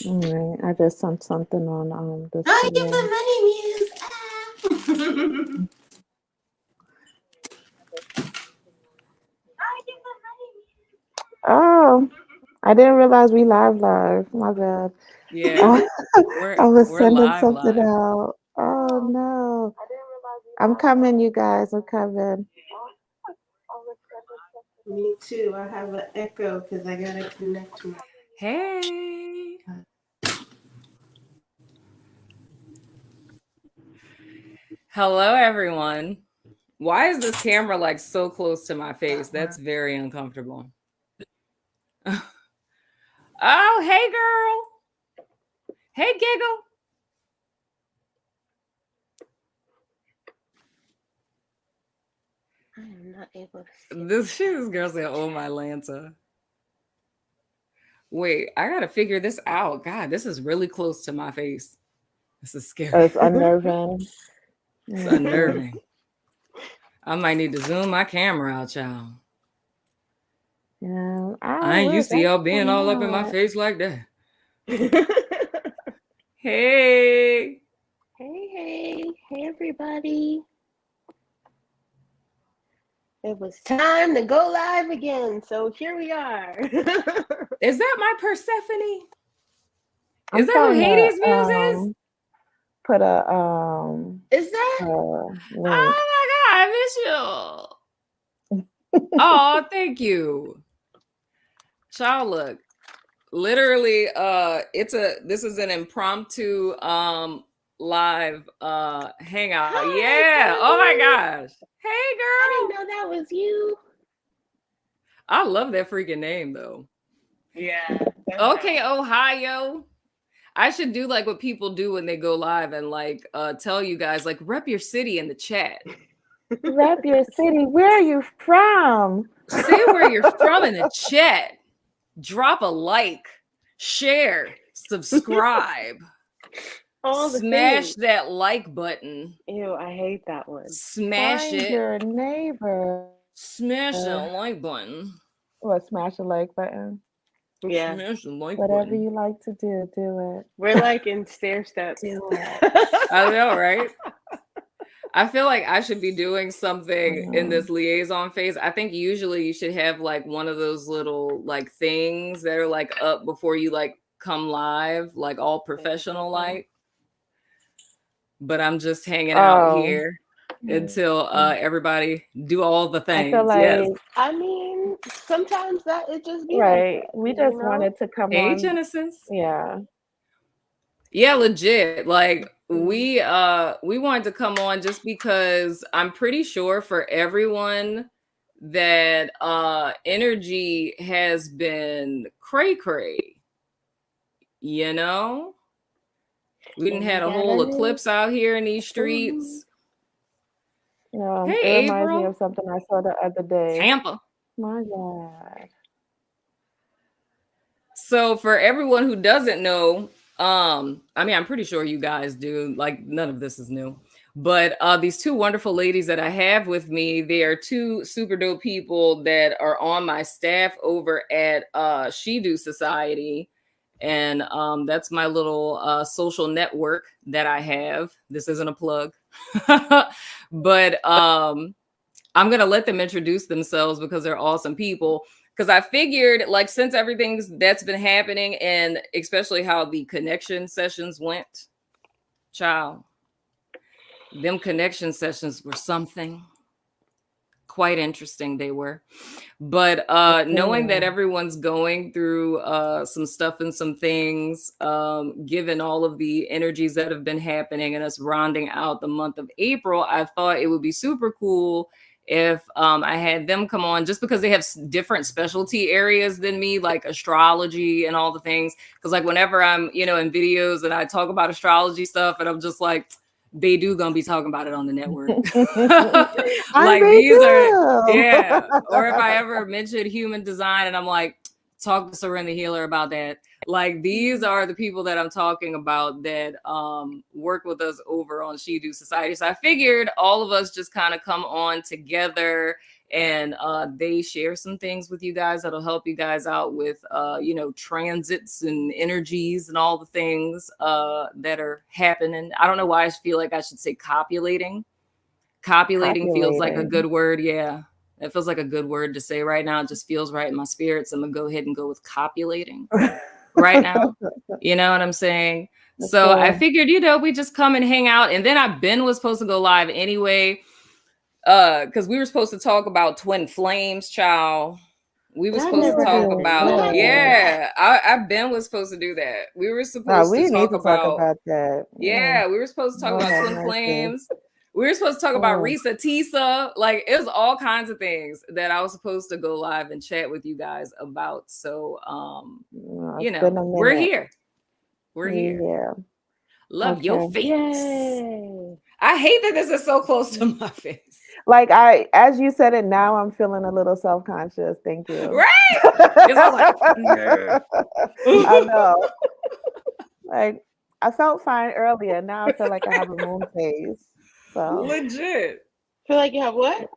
Alright, I just sent something on the I give CA. the money muse. Oh, I didn't realize we live. My bad. Yeah, I was we're sending live something live. out. Oh no. I'm coming, you guys. I'm coming. Me too. I have an echo because I gotta connect my. Hey. Hello, everyone. Why is this camera like so close to my face? That's very uncomfortable. Oh, hey, girl. Hey, Giggle. I am not able to see. This girl said, "Oh my Lanta." Wait, I gotta figure this out. God, this is really close to my face. This is scary. It's unnerving. It's unnerving. I might need to zoom my camera out, y'all. Yeah. I ain't used to y'all being all up in my Not. face like that. Hey. Hey, everybody. It was time to go live again, so here we are. Is that my Persephone? I'm Is that who trying Hades' to muse is? put a Is that? link. Oh my god, I miss you. Oh, thank you. Child, look. Literally, this is an impromptu live hangout. Hi, Yeah. Gabby. Oh my gosh. Hey I girl. didn't know that was you. I love that freaking name though. Yeah. Okay, Ohio. I should do like what people do when they go live and like tell you guys like rep your city in the chat. Rep your city. Where are you from? Say where you're from in the chat. Drop a like, share, subscribe. Smash that like button. Ew, I hate that one. Smash Find it. your neighbor. Smash that like button. What? Smash the like button. Yeah. Smash the like Whatever button. you like to do, do it. We're like in stair steps. Do it. I know, right? I feel like I should be doing something in this liaison phase. I think usually you should have like one of those little like things that are like up before you like come live, like all professional like. But I'm just hanging out here until everybody do all the things. I feel like, yes. I mean, sometimes that it just be right. like that, We just wanted to come on. Genesis. Yeah. Yeah, legit. Like we wanted to come on just because I'm pretty sure for everyone that energy has been cray. You know? We didn't had a whole eclipse out here in these streets. Hey, it reminds me of something I saw the other day. Tampa. My God. So for everyone who doesn't know, I mean, I'm pretty sure you guys do. Like, none of this is new. But these two wonderful ladies that I have with me, they are two super dope people that are on my staff over at SHEDOO Society. And that's my little social network that I have. This isn't a plug. But I'm going to let them introduce themselves because they're awesome people. Because I figured, like, since everything's that's been happening, and especially how the connection sessions went, child, them connection sessions were something quite interesting. They were. But knowing that everyone's going through some stuff and some things, given all of the energies that have been happening and us rounding out the month of April, I thought it would be super cool if I had them come on, just because they have different specialty areas than me, like astrology and all the things. Because like whenever I'm, in videos and I talk about astrology stuff, and I'm just like, they do gonna be talking about it on the network. Like these are, yeah. Or if I ever mention human design and I'm like, talk to Serena Healer about that. Like these are the people that I'm talking about that work with us over on SHEDOO Society. So I figured all of us just kind of come on together and they share some things with you guys that'll help you guys out with transits and energies and all the things that are happening. I don't know why I feel like I should say copulating. Copulating feels like a good word. Yeah, it feels like a good word to say right now. It just feels right in my spirit, so I'm gonna go ahead and go with copulating right now. You know what I'm saying? So I figured, we just come and hang out. And then Ben was supposed to go live anyway, because we were supposed to talk about twin flames, child. We were supposed to talk about, Ben was supposed to do that. We were supposed to talk about that. Yeah, we were supposed to talk about twin flames. We were supposed to talk about Risa Tisa. Like, it was all kinds of things that I was supposed to go live and chat with you guys about. So, we're here. We're here. Yeah. Love your face. Yay. I hate that this is so close to my face. Like, as you said it, now I'm feeling a little self-conscious. Thank you. Right? I know. Like, I felt fine earlier. Now I feel like I have a moon phase. So legit. Feel like you have what?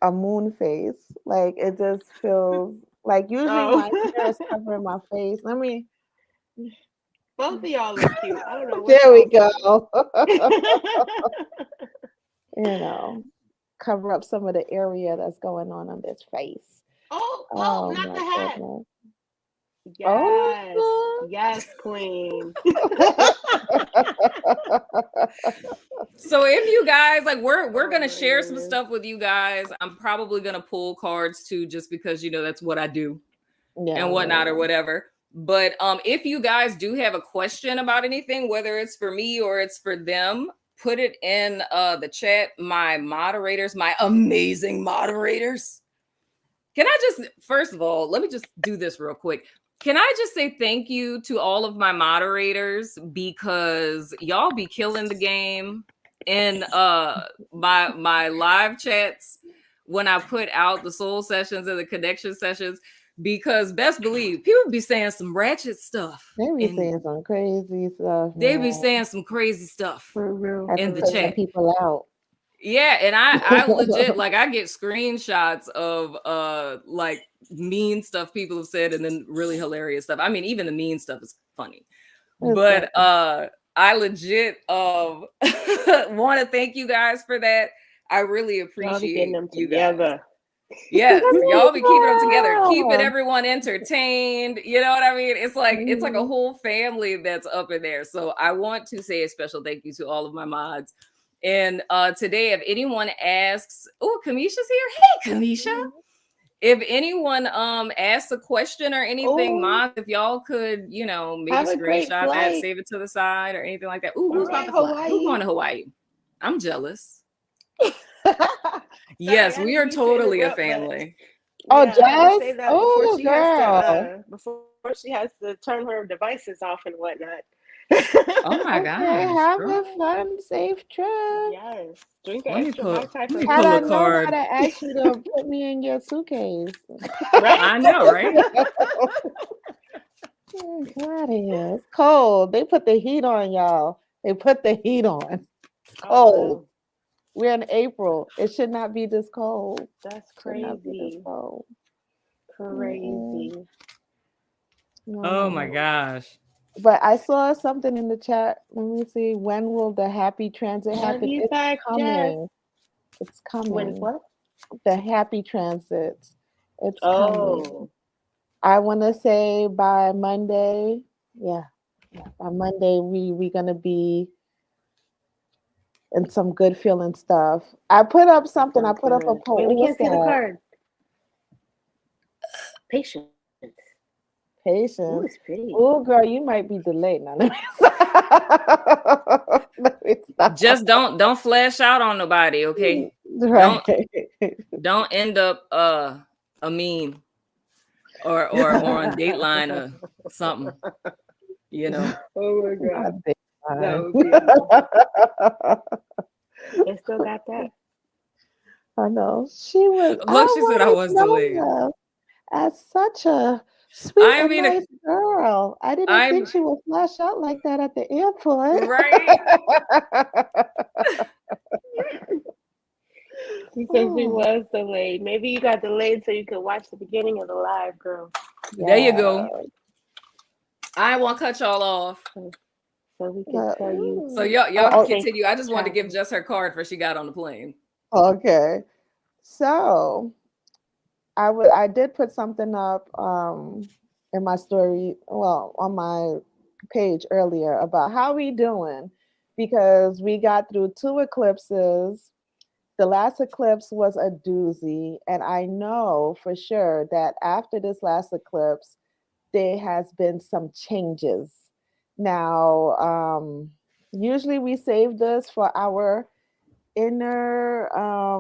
A moon phase. Like, it just feels like usually my hair is covering my face. Let me. Both of y'all look cute. I don't know. There we go. Cover up some of the area that's going on this face. Oh, not the hat. Goodness. Yes, queen. So if you guys we're gonna share some stuff with you guys. I'm probably gonna pull cards too, just because that's what I do and whatnot or whatever. But if you guys do have a question about anything, whether it's for me or it's for them, put it in the chat. My moderators, my amazing moderators. Can I just, first of all, let me just do this real quick. Can I just say thank you to all of my moderators, because y'all be killing the game in my live chats when I put out the soul sessions and the connection sessions, because best believe people be saying some ratchet stuff. They be saying some crazy stuff. They be saying some crazy stuff in the chat. People out. Yeah, and I legit, I get screenshots of like mean stuff people have said, and then really hilarious stuff. I mean, even the mean stuff is funny. But I legit want to thank you guys for that. I really appreciate them you together. Guys. Yes, y'all be keeping them together, keeping everyone entertained. You know what I mean? It's like a whole family that's up in there. So I want to say a special thank you to all of my mods. And today, if anyone asks, Kamisha's here. Hey, Kamisha. If anyone asks a question or anything, mods, if y'all could, maybe screenshot that, save it to the side or anything like that. Who's about to fly? Who's going to Hawaii? I'm jealous. Yes, we are totally a family. Jazz? Before she has to turn her devices off and whatnot. Oh my God! Have a fun, safe trip. Yes, drink extra Had I known how to ask you to put me in your suitcase. Right? I know, right? God, it's cold. They put the heat on, y'all. They put the heat on. It's cold. We're in April. It should not be this cold. That's crazy. Crazy. Oh my gosh. But I saw something in the chat. Let me see. When will the happy transit happen? It's coming. It's coming. When what? The happy transit. It's coming. I want to say by Monday. Yeah. By Monday, we're gonna be in some good feeling stuff. I put up something. I put up a poll. We can't see the card. Patience. Oh, girl, you might be delayed now. Just don't flash out on nobody, okay? Right. Don't end up a meme or on Dateline or something. Oh my God. They still got that. I know. She was. Look, she said I was delayed. As such a sweet and nice girl. I didn't think she would flash out like that at the airport. Right. She said Because we was delayed. Maybe you got delayed so you could watch the beginning of the live, girl. There you go. I won't cut y'all off. So we can tell you. So y'all continue. I just wanted to give Jess her card for she got on the plane. Okay. So I did put something up in my story, well, on my page earlier about how we doing, because we got through 2 eclipses. The last eclipse was a doozy, and I know for sure that after this last eclipse, there has been some changes. Now, usually we save this for our inner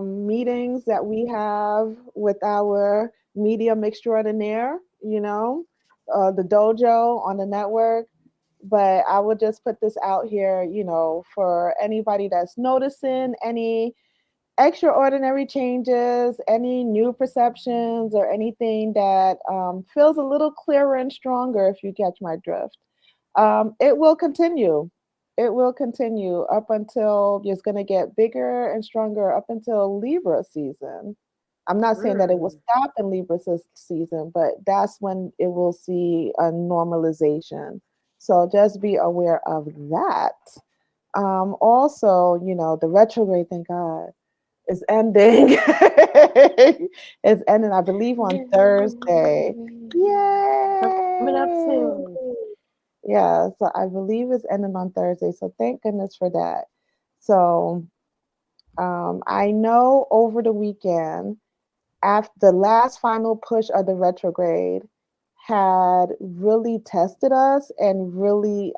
meetings that we have with our medium extraordinaire, the dojo on the network. But I would just put this out here, for anybody that's noticing any extraordinary changes, any new perceptions, or anything that feels a little clearer and stronger, if you catch my drift. It will continue. It will continue up until it's going to get bigger and stronger up until Libra season. I'm not saying that it will stop in Libra season, but that's when it will see a normalization. So just be aware of that. Also, the retrograde, thank God, is ending. It's ending, I believe, on Thursday. Yay! Coming up soon. Yeah, so I believe it's ending on Thursday. So thank goodness for that. So I know over the weekend, after the last final push of the retrograde had really tested us and really,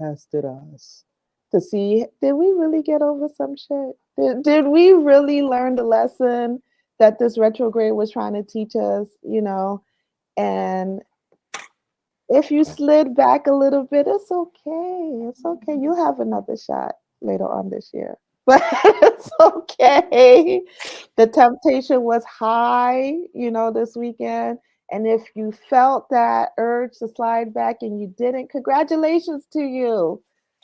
tested us to see, did we really get over some shit? Did we really learn the lesson that this retrograde was trying to teach us, And if you slid back a little bit, it's okay. It's okay. You'll have another shot later on this year. But it's okay. The temptation was high, this weekend. And if you felt that urge to slide back and you didn't, congratulations to you.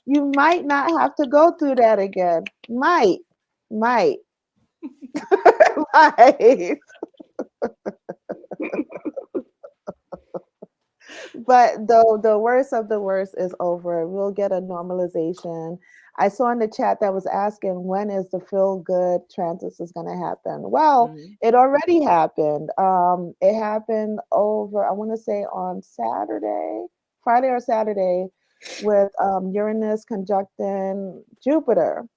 You might not have to go through that again. Might. Might. But the worst of the worst is over. We'll get a normalization. I saw in the chat that was asking, when is the feel good transits is going to happen? Well, it already happened. It happened over, I want to say on Friday or Saturday, with Uranus conjuncting Jupiter.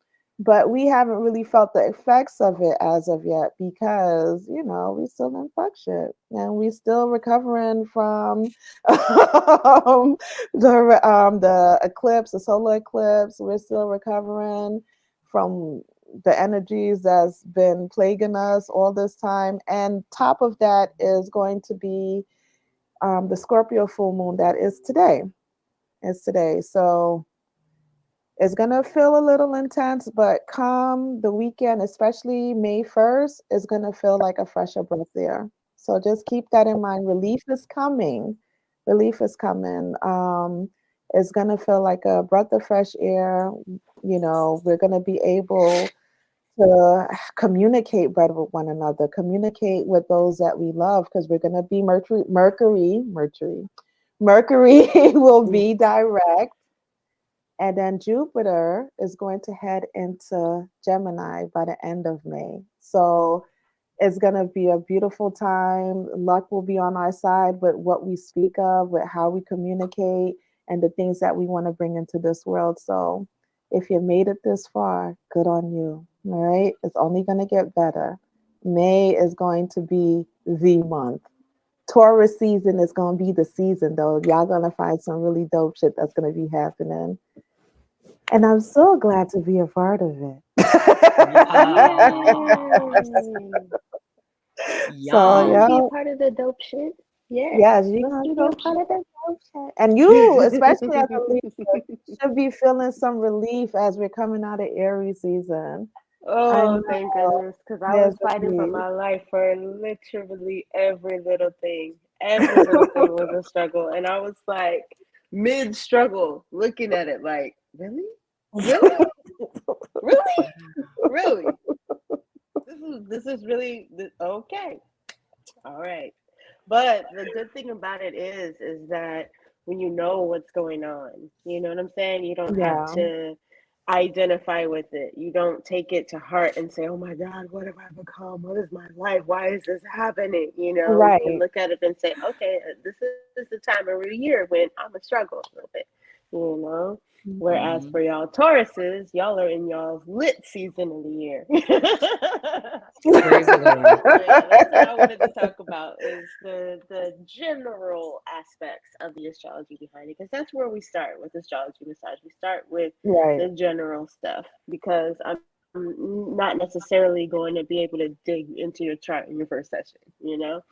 But we haven't really felt the effects of it as of yet because, we still in fuck shit and we still recovering from the eclipse, the solar eclipse. We're still recovering from the energies that's been plaguing us all this time. And top of that is going to be the Scorpio full moon that is today. So it's going to feel a little intense, but come the weekend, especially May 1st, is going to feel like a fresher breath there. So just keep that in mind. Relief is coming. It's going to feel like a breath of fresh air. We're going to be able to communicate better with one another, communicate with those that we love, because we're going to be Mercury will be direct. And then Jupiter is going to head into Gemini by the end of May. So it's going to be a beautiful time. Luck will be on our side with what we speak of, with how we communicate, and the things that we want to bring into this world. So if you made it this far, good on you. All right? It's only going to get better. May is going to be the month. Taurus season is going to be the season, though. Y'all going to find some really dope shit that's going to be happening. And I'm so glad to be a part of it. So, yeah. Be a part of the dope shit. Yeah. Yes, you're going to be a part of the dope shit. And you, especially as a leader, should be feeling some relief as we're coming out of Aries season. Oh, thank goodness. Because I was fighting for my life for literally every little thing. Every little thing was a struggle. And I was like, mid-struggle, looking at it like, really? Really? Really? Really? This is this is really okay. All right. But the good thing about it is that when you know what's going on, you know what I'm saying? You don't have Yeah. to identify with it. You don't take it to heart and say, "Oh my God, what have I become? What is my life? Why is this happening?" You know, you can Right. look at it and say, "Okay, this is the time of the year when I'm a struggle a little bit," you know. Whereas for y'all Tauruses, y'all are in y'all's lit season of the year. Praise the Lord. Yeah, that's what I wanted to talk about is the general aspects of the astrology behind it, because that's where we start with astrology massage. We start with Right. the general stuff because I'm not necessarily going to be able to dig into your chart in your first session, you know.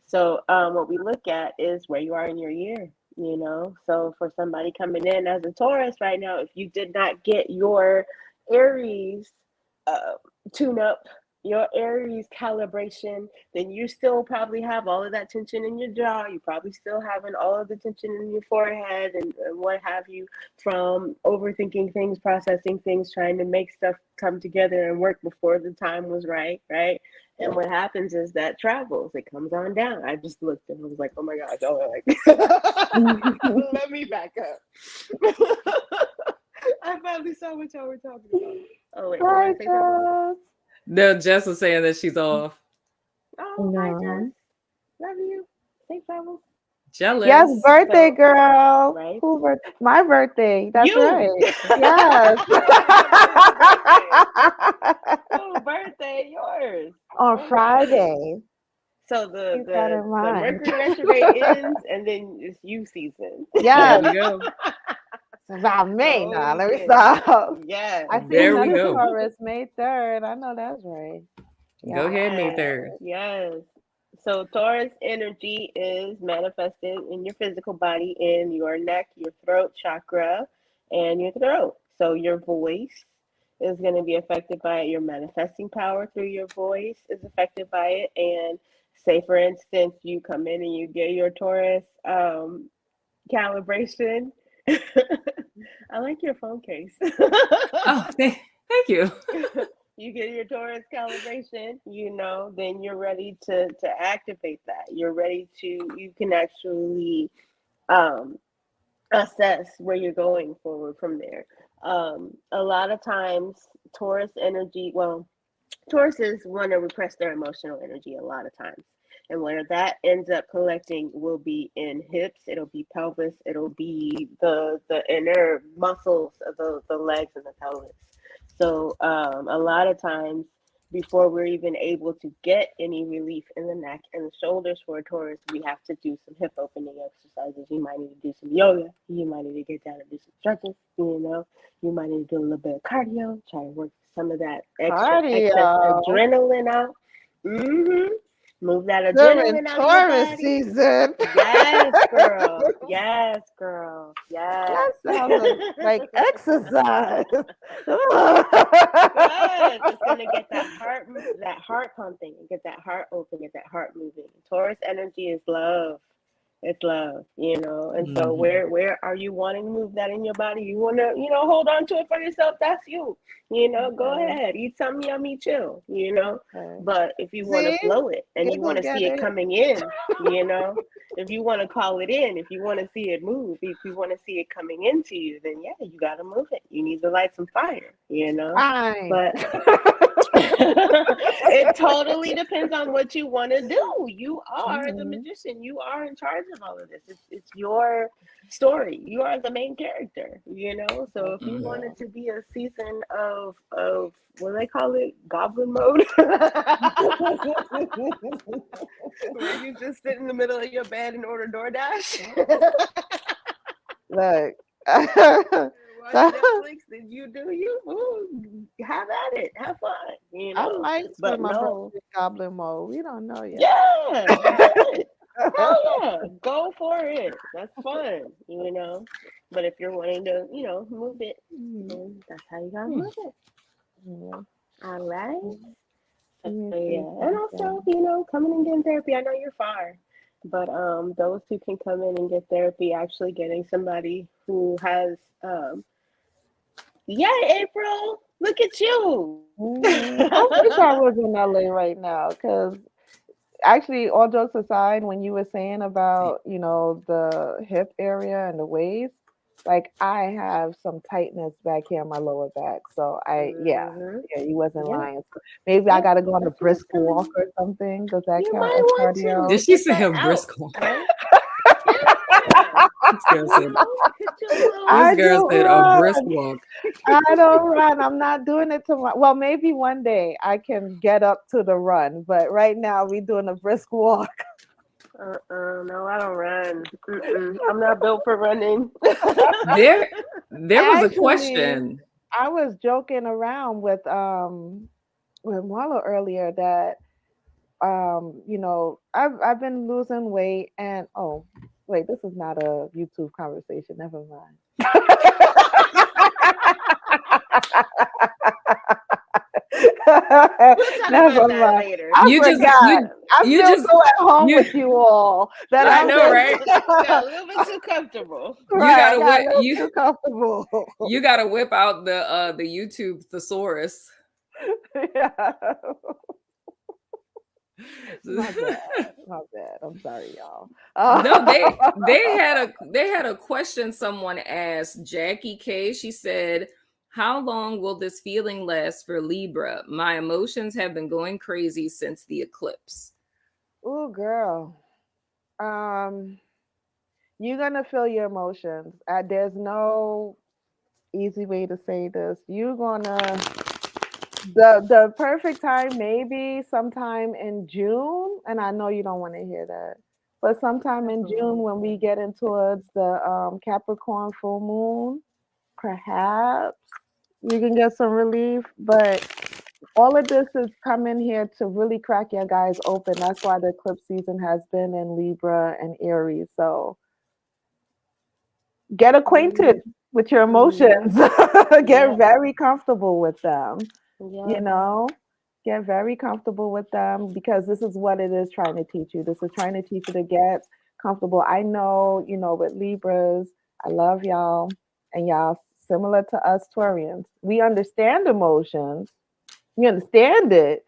So what we look at is where you are in your year, you know. So for somebody coming in as a Taurus right now, if you did not get your Aries tune up, your Aries calibration, then you still probably have all of that tension in your jaw. You probably still having all of the tension in your forehead and what have you from overthinking things, processing things, trying to make stuff come together and work before the time was right, right? And what happens is that travels, it comes on down. I just looked and I was like, oh my gosh, oh, like, let me back up. I finally saw what y'all were talking about. Oh, wait, Hi, did I say something? No, Jess was saying that she's off. Oh, hi, Jess. No. Love you. Safe travels. Jealous. Yes, birthday So, girl. right? Who my birthday. That's You. right. Yes. Oh, birthday, yours. On Oh, Friday. so Keep that in the mind. Mercury retrograde ends, and then it's you season. There Yes. we go. It's about me now. Let me Okay. stop. Yes. I see There we another go. Taurus, May 3rd. I know that's right. Go ahead, May Yes. 3rd. Yes. So Taurus energy is manifested in your physical body in your neck, your throat chakra, and your throat. So your voice is going to be affected by it. Your manifesting power through your voice is affected by it. And say, for instance, you come in and you get your Taurus calibration. I like your phone case. Oh, thank you. You get your Taurus calibration, you know, then you're ready to activate that. You're ready to, you can actually assess where you're going forward from there. A lot of times, Taurus energy, well, Tauruses want to repress their emotional energy a lot of times. And where that ends up collecting will be in hips, it'll be pelvis, it'll be the inner muscles of the legs and the pelvis. So a lot of times before we're even able to get any relief in the neck and the shoulders for a Taurus, we have to do some hip opening exercises. You might need to do some yoga. You might need to get down and do some stretches, you know. You might need to do a little bit of cardio, try to work some of that excess Cardio. adrenaline out. Mm-hmm. Move that During adrenaline out of your Taurus body. season. Yes, girl. Yes, girl. Yes. That sounds like exercise. Good. It's gonna get that heart pumping, and get that heart open, get that heart moving. Taurus energy is love. It's love, you know. And so where are you wanting to move that in your body? You wanna, you know, hold on to it for yourself. That's you. You know, go ahead, eat something yummy, chill, you know. Okay. But if you want to See? flow it and you Giggle want to get see it it. coming in, you know, if you want to call it in, if you want to see it move, if you want to see it coming into you, then yeah, you got to move it. You need to light some fire, you know. Fine. But it totally depends on what you want to do. You are the magician. You are in charge of all of this. It's your story. You are the main character, you know. So if you want it to be a season of what do they call it, goblin mode, where you just sit in the middle of your bed and order DoorDash. Look. Watch Netflix, then you do you. Ooh, have at it. Have fun. You know. I might But spend my no. birthday goblin mode. We don't know yet. Yeah. Do it. Hell yeah. Go for it. That's fun. You know. But if you're wanting to, you know, move it, then that's how you gotta move it. Yeah. All right. So, Let me yeah. see And also, something. you know, coming and getting therapy. I know you're far. But those who can come in and get therapy, actually getting somebody who has Yeah, April. Look at you. I wish I was in LA right now, because actually, all jokes aside, when you were saying about, the hip area and the waist, like I have some tightness back here in my lower back. So yeah, you wasn't lying. So maybe I got to go on a brisk walk or something. Does that You count might as want cardio? Did she say a brisk walk? Right? This girl said, I this girl don't said a brisk run. walk. I don't run. I'm not doing it tomorrow. Well, maybe one day I can get up to the run, but right now we doing a brisk walk. No, I don't run. I'm not built for running. There was a question. I was joking around with Marlo earlier that I've been losing weight, and oh wait, this is not a YouTube conversation. Never mind. Never mind. Later. I forgot. I feel so at home with you all that I know, right? A little bit too comfortable. Right, too comfortable. You gotta whip out the YouTube thesaurus. Yeah. My bad. I'm sorry, y'all. No, they had a question someone asked. Jackie K. She said, "How long will this feeling last for Libra? My emotions have been going crazy since the eclipse." Oh, girl. You're gonna feel your emotions. There's no easy way to say this. You're gonna the perfect time, maybe sometime in June, and I know you don't want to hear that, but sometime in June when we get in towards the Capricorn full moon, perhaps you can get some relief. But all of this is coming here to really crack your guys open. That's why the eclipse season has been in Libra and Aries. So get acquainted with your emotions. Get very comfortable with them. Get very comfortable with them, because this is what it is trying to teach you. This is trying to teach you to get comfortable. I know, with Libras, I love y'all, and y'all similar to us Taurians. We understand emotions. We understand it.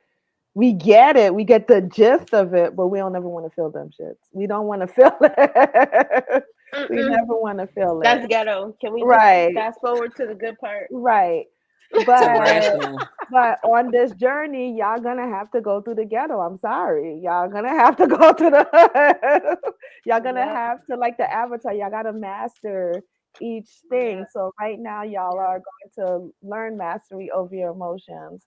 We get it. We get the gist of it, but we don't ever want to feel them shits. We don't want to feel it. We never want to feel it. That's ghetto. Can we just fast forward to the good part? Right. But on this journey, y'all gonna have to go through the ghetto. I'm sorry. Y'all gonna have to go to the y'all gonna have to, like the Avatar, y'all gotta master each thing. So right now y'all are going to learn mastery over your emotions.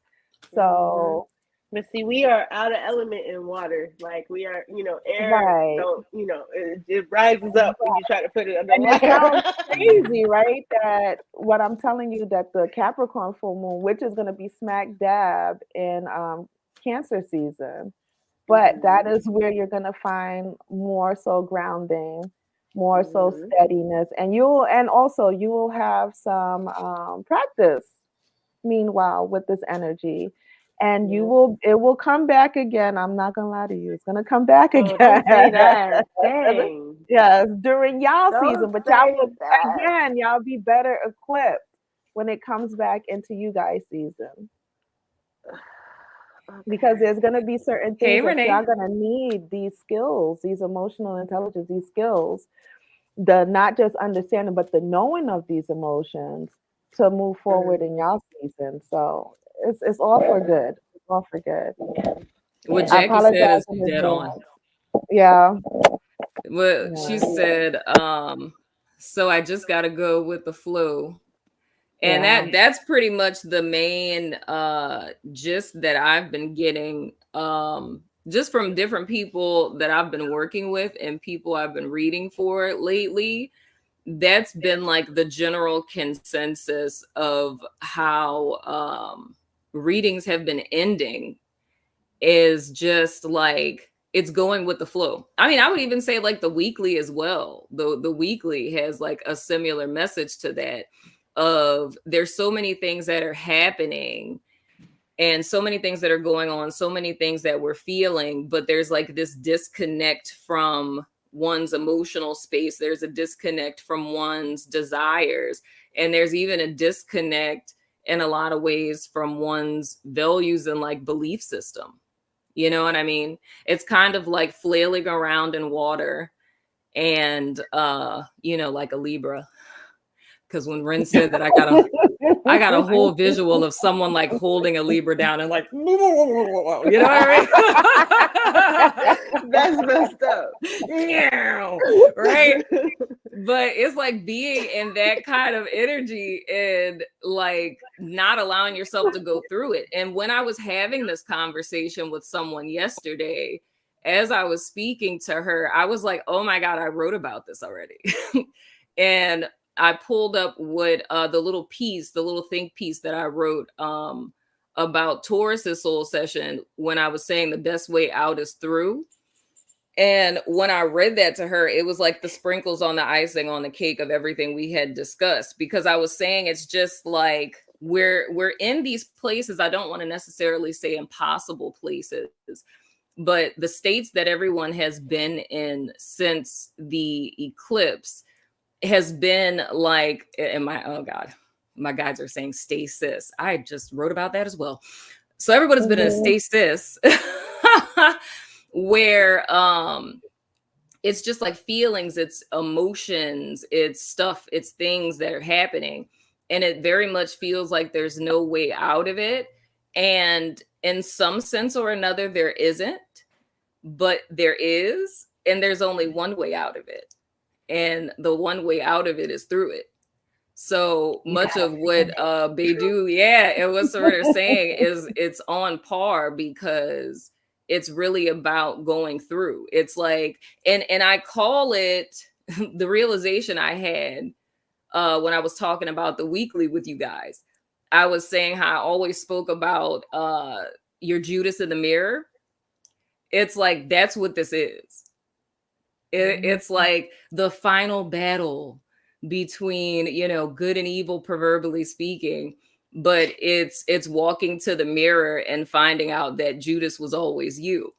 So but see, we are out of element in water. Like we are, air don't, it rises up when you try to put it under water. It sounds crazy, right? That what I'm telling you, that the Capricorn full moon, which is going to be smack dab in Cancer season, but that is where you're going to find more so grounding, more so steadiness, and you will have some practice meanwhile with this energy. And it will come back again. I'm not gonna lie to you. It's gonna come back again. Don't say that. Dang. Yes, during y'all season, but y'all be better equipped when it comes back into you guys' season. Because there's gonna be certain things that y'all gonna need these skills, these emotional intelligence, these skills, the not just understanding, but the knowing of these emotions to move forward in y'all season. So it's all for good. It's all for good. What Jackie said is dead on. Yeah. Well, she said, so I just got to go with the flow. And that's pretty much the main gist that I've been getting just from different people that I've been working with and people I've been reading for lately. That's been like the general consensus of how readings have been ending, is just like it's going with the flow. I mean, I would even say like the weekly as well. The weekly has like a similar message to that, of there's so many things that are happening and so many things that are going on, so many things that we're feeling, but there's like this disconnect from one's emotional space. There's a disconnect from one's desires. And there's even a disconnect in a lot of ways from one's values and like belief system. You know what I mean? It's kind of like flailing around in water and, you know, like a Libra. Because when Ren said that, I got a whole visual of someone like holding a Libra down and like, you know what I mean? That's messed up. Right? But it's like being in that kind of energy and like not allowing yourself to go through it. And when I was having this conversation with someone yesterday, as I was speaking to her, I was like, oh my God, I wrote about this already. And I pulled up what the little think piece that I wrote about Taurus's soul session when I was saying the best way out is through. And when I read that to her, it was like the sprinkles on the icing on the cake of everything we had discussed, because I was saying it's just like we're in these places. I don't want to necessarily say impossible places, but the states that everyone has been in since the eclipse has been like, and oh God, my guys are saying stasis. I just wrote about that as well. So everybody's been in a stasis where it's just like feelings, it's emotions, it's stuff, it's things that are happening. And it very much feels like there's no way out of it. And in some sense or another, there isn't, but there is. And there's only one way out of it. And the one way out of it is through it. So much of what Beidou, it was sort of saying is it's on par, because it's really about going through. It's like, and I call it the realization I had when I was talking about the weekly with you guys. I was saying how I always spoke about your Judas in the mirror. It's like, that's what this is. It's like the final battle between, you know, good and evil, proverbially speaking, but it's walking to the mirror and finding out that Judas was always you,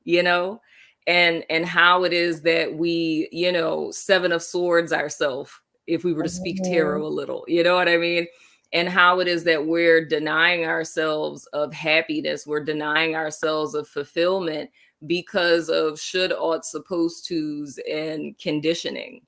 you know, and how it is that we, you know, Seven of Swords ourselves, if we were to speak tarot a little, you know what I mean? And how it is that we're denying ourselves of happiness, we're denying ourselves of fulfillment because of should, ought, supposed to's and conditioning.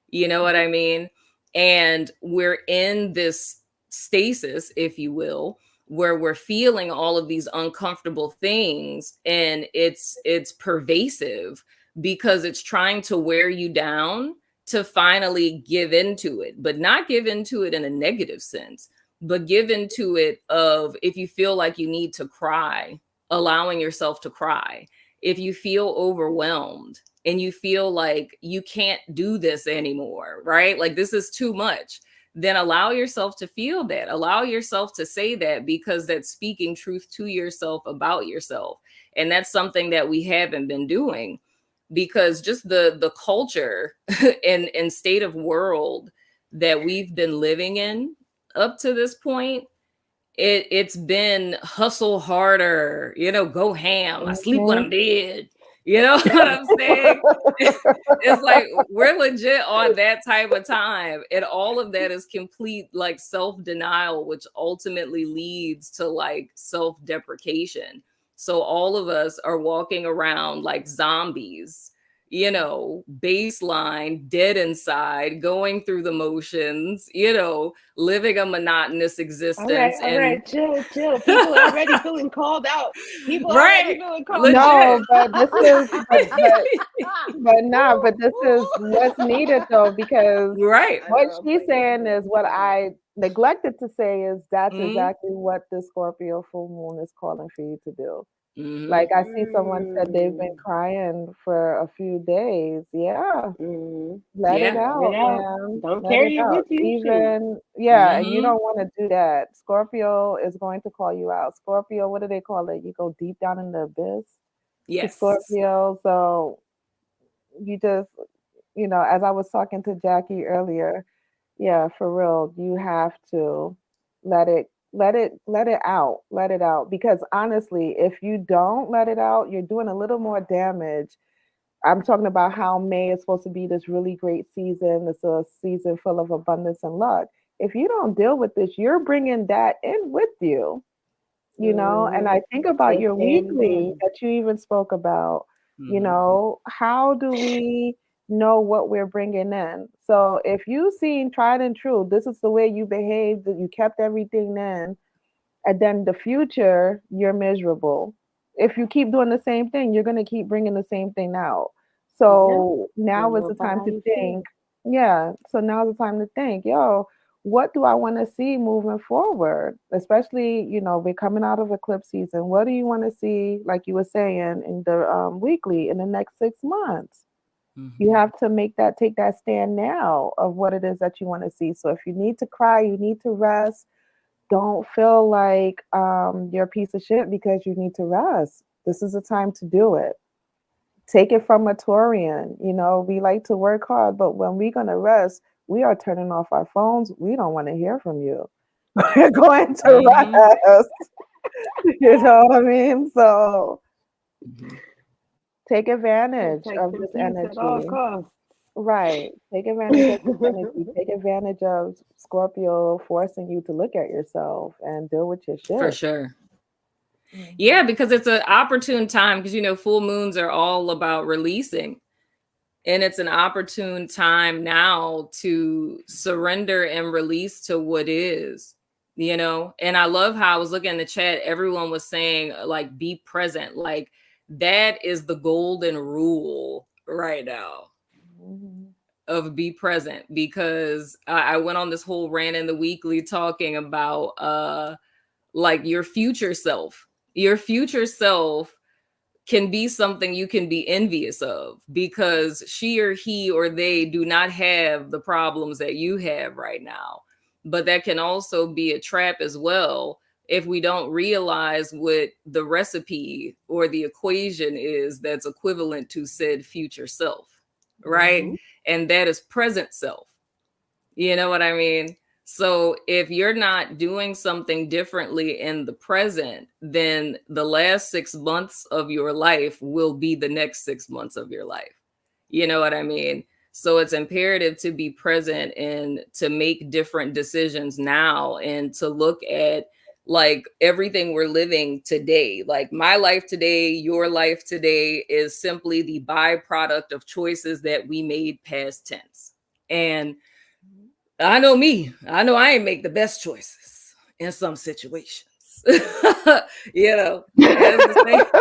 You know what I mean? And we're in this stasis, if you will, where we're feeling all of these uncomfortable things, and it's pervasive because it's trying to wear you down to finally give into it, but not give into it in a negative sense, but give into it of, if you feel like you need to cry, allowing yourself to cry. If you feel overwhelmed and you feel like you can't do this anymore, right? Like this is too much, then allow yourself to feel that. Allow yourself to say that, because that's speaking truth to yourself about yourself. And that's something that we haven't been doing, because just the culture and state of world that we've been living in up to this point, it's been hustle harder, you know, go ham. I sleep when I'm dead. You know what I'm saying? It's like we're legit on that type of time. And all of that is complete like self-denial, which ultimately leads to like self-deprecation. So all of us are walking around like zombies, you know, baseline, dead inside, going through the motions, you know, living a monotonous existence. All right, chill. People are already feeling called out. People are already feeling called out. No, but this is, but this is what's needed though, because what she's saying is what I neglected to say is that's exactly what the Scorpio full moon is calling for you to do. Like I see someone said they've been crying for a few days. Let it out, man. Don't carry it with you. Even you don't want to do that. Scorpio is going to call you out. Scorpio, what do they call it? You go deep down in the abyss. Yes. Scorpio. So you just, you know, as I was talking to Jackie earlier, for real, you have to let it out, because honestly, if you don't let it out, you're doing a little more damage. I'm talking about how May is supposed to be this really great season. It's a season full of abundance and luck. if you don't deal with this, you're bringing that in with you, you know. And I think about your weekly that you even spoke about, you know, how do we know what we're bringing in? So if you've seen tried and true, this is the way you behaved, that you kept everything in, and then the future, you're miserable. If you keep doing the same thing, you're going to keep bringing the same thing out. So now is the time to think. Yeah. So now is the time to think, yo, what do I want to see moving forward? Especially, you know, we're coming out of eclipse season. What do you want to see, like you were saying, in the weekly in the next 6 months? You have to take that stand now of what it is that you want to see. So if you need to cry, you need to rest, don't feel like you're a piece of shit because you need to rest. This is the time to do it. Take it from a Taurian. You know, we like to work hard, but when we're going to rest, we are turning off our phones. We don't want to hear from you. We're going to rest. You know what I mean? So take advantage of this energy. Right. Take advantage of this energy. Take advantage of Scorpio forcing you to look at yourself and deal with your shit. For sure. Yeah, because it's an opportune time, because, you know, full moons are all about releasing. And it's an opportune time now to surrender and release to what is, you know. And I love how I was looking in the chat, everyone was saying, like, be present. Like, that is the golden rule right now. Of be present, because I went on this whole rant in the weekly talking about like your future self can be something you can be envious of, because she or he or they do not have the problems that you have right now. But that can also be a trap as well if we don't realize what the recipe or the equation is that's equivalent to said future self, right? And that is present self. You know what I mean? So if you're not doing something differently in the present, then the last 6 months of your life will be the next 6 months of your life. You know what I mean? So it's imperative to be present and to make different decisions now, and to look at like everything we're living today. Like my life today, your life today is simply the byproduct of choices that we made past tense. And I know me. I know I ain't make the best choices in some situations. You know, it's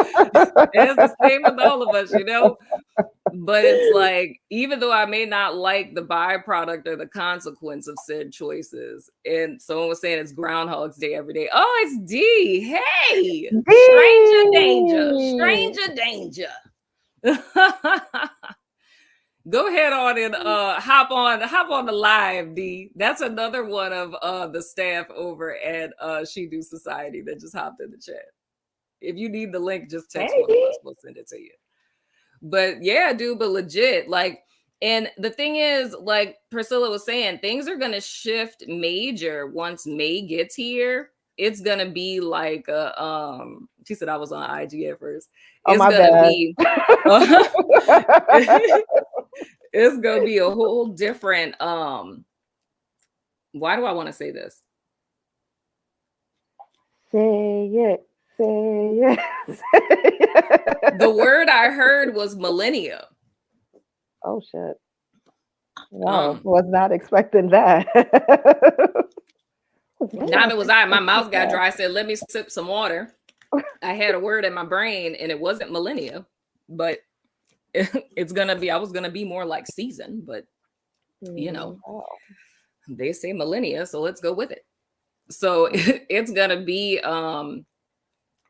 the same with all of us, you know. But it's like, even though I may not like the byproduct or the consequence of said choices, and someone was saying it's Groundhog's Day every day. Oh, it's D. Hey, stranger danger. Go ahead on and hop on the live, D. That's another one of the staff over at SHEDOO Society that just hopped in the chat. If you need the link, just text one of us. We'll send it to you. But yeah, dude, but legit, like, and the thing is, like Priscilla was saying, things are gonna shift major once May gets here. It's gonna be like she said I was on IG at first. It's it's gonna be a whole different why do I want to say this? Say it. Say it. The word I heard was millennia. Oh shit. Wow, was not expecting that. Neither was I. My mouth got dry. I said, let me sip some water. I had a word in my brain and it wasn't millennia, but it's gonna be, I was gonna be more like season, but you know, they say millennia, so let's go with it. So it's gonna be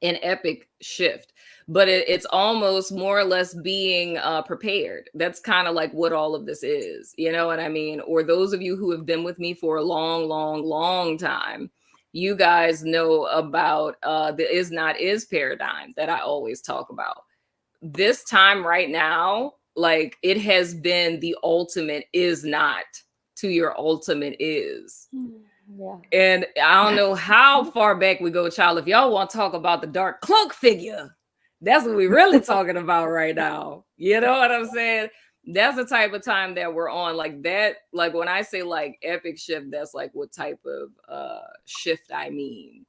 an epic shift, but it's almost more or less being prepared. That's kind of like what all of this is, you know what I mean? Or those of you who have been with me for a long time, you guys know about the is not is paradigm that I always talk about. This time right now, like it has been the ultimate is not to your ultimate is. Yeah. And I don't know how far back we go, child. If y'all want to talk about the dark cloak figure, that's what we're really talking about right now. You know what I'm saying? that's the type of time that we're on. Like that, like when I say like epic shift, that's like what type of shift I mean.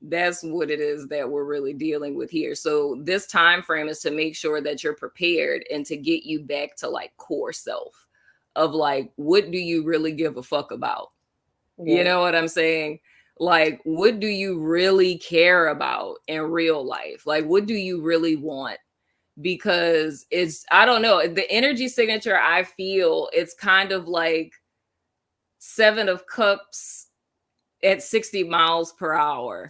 That's what it is that we're really dealing with here. So this time frame is to make sure that you're prepared and to get you back to like core self of like, what do you really give a fuck about? Yeah. You know what I'm saying? Like, what do you really care about in real life? Like, what do you really want? Because it's, I don't know, the energy signature, I feel it's kind of like 7 of Cups at 60 miles per hour.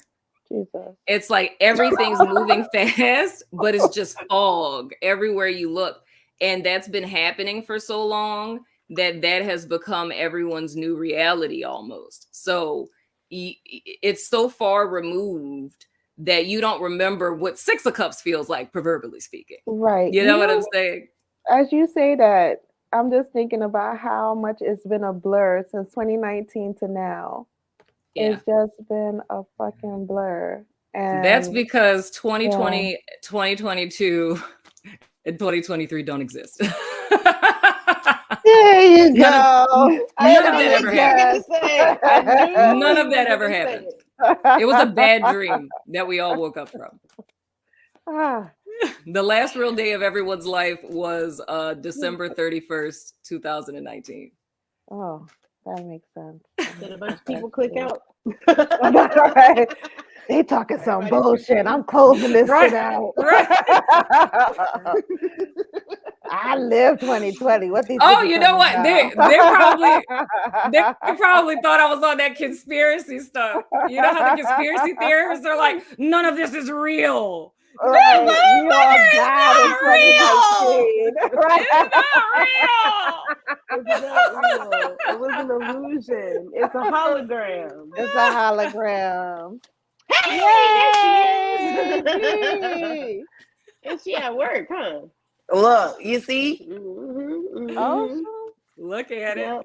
Jesus. It's like everything's moving fast, but it's just fog everywhere you look. And that's been happening for so long that has become everyone's new reality almost. So it's so far removed that you don't remember what 6 of Cups feels like, proverbially speaking. Right. You know what I'm saying? As you say that, I'm just thinking about how much it's been a blur since 2019 to now. Yeah. It's just been a fucking blur. And that's because 2020, 2022, and 2023 don't exist. There you go. None of that ever happened. None of that ever happened. It was a bad dream that we all woke up from. The last real day of everyone's life was December 31st, 2019. Oh, that makes sense. Did a bunch of people click out? They talking some bullshit. I'm closing this shit out. Right. I lived 2020. What these? Oh, you know what? They probably thought I was on that conspiracy stuff. You know how the conspiracy theorists are like, none of this is real. Right. You all died in 2019. Right. It's not real. It was an illusion. It's a hologram. It's a hologram. Hey, is she at work, huh? Look, you see? Oh, look at it.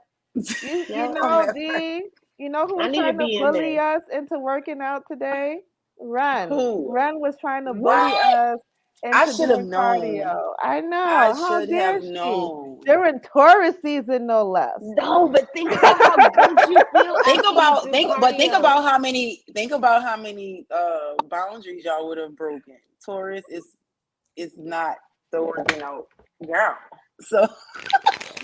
You know, D, you know who's trying to bully us into working out today? Run. Who? Run was trying to bully us into doing cardio. I know. I How should dare have she? known. They're in Taurus season, no less. No, but think about how good you feel. Think about how many boundaries y'all would have broken. Taurus is not the working out girl. So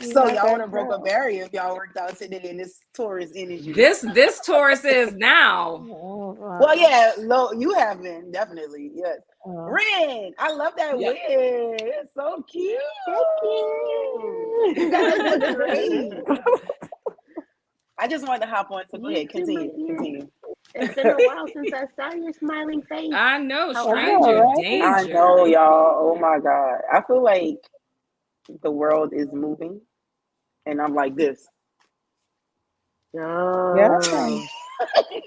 y'all would have broke a barrier if y'all worked out today in this Taurus energy. This Taurus is now. Well, yeah, you have been, definitely, yes. Ren, I love that wig. It's so cute. You guys look great. I just wanted to hop on. So go ahead, continue. It's been a while since I saw your smiling face. I know, stranger danger. I know, y'all. Oh my God. I feel like the world is moving, and I'm like this. Yeah.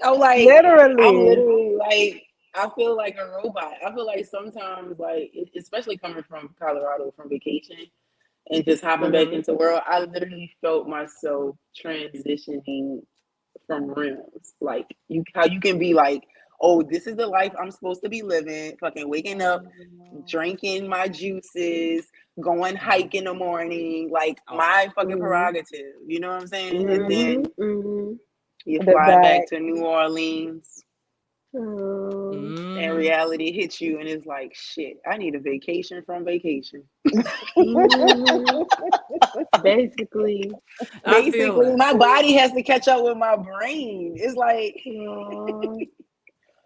I'm literally like, I feel like a robot. I feel like sometimes, like, especially coming from Colorado from vacation and just hopping back into the world, I literally felt myself transitioning from realms. Like, how you can be like, oh, this is the life I'm supposed to be living, fucking waking up, drinking my juices, going hike in the morning, like my fucking prerogative. You know what I'm saying? And then you fly back to New Orleans. And reality hits you, and it's like, shit, I need a vacation from vacation. Basically, my body has to catch up with my brain. It's like,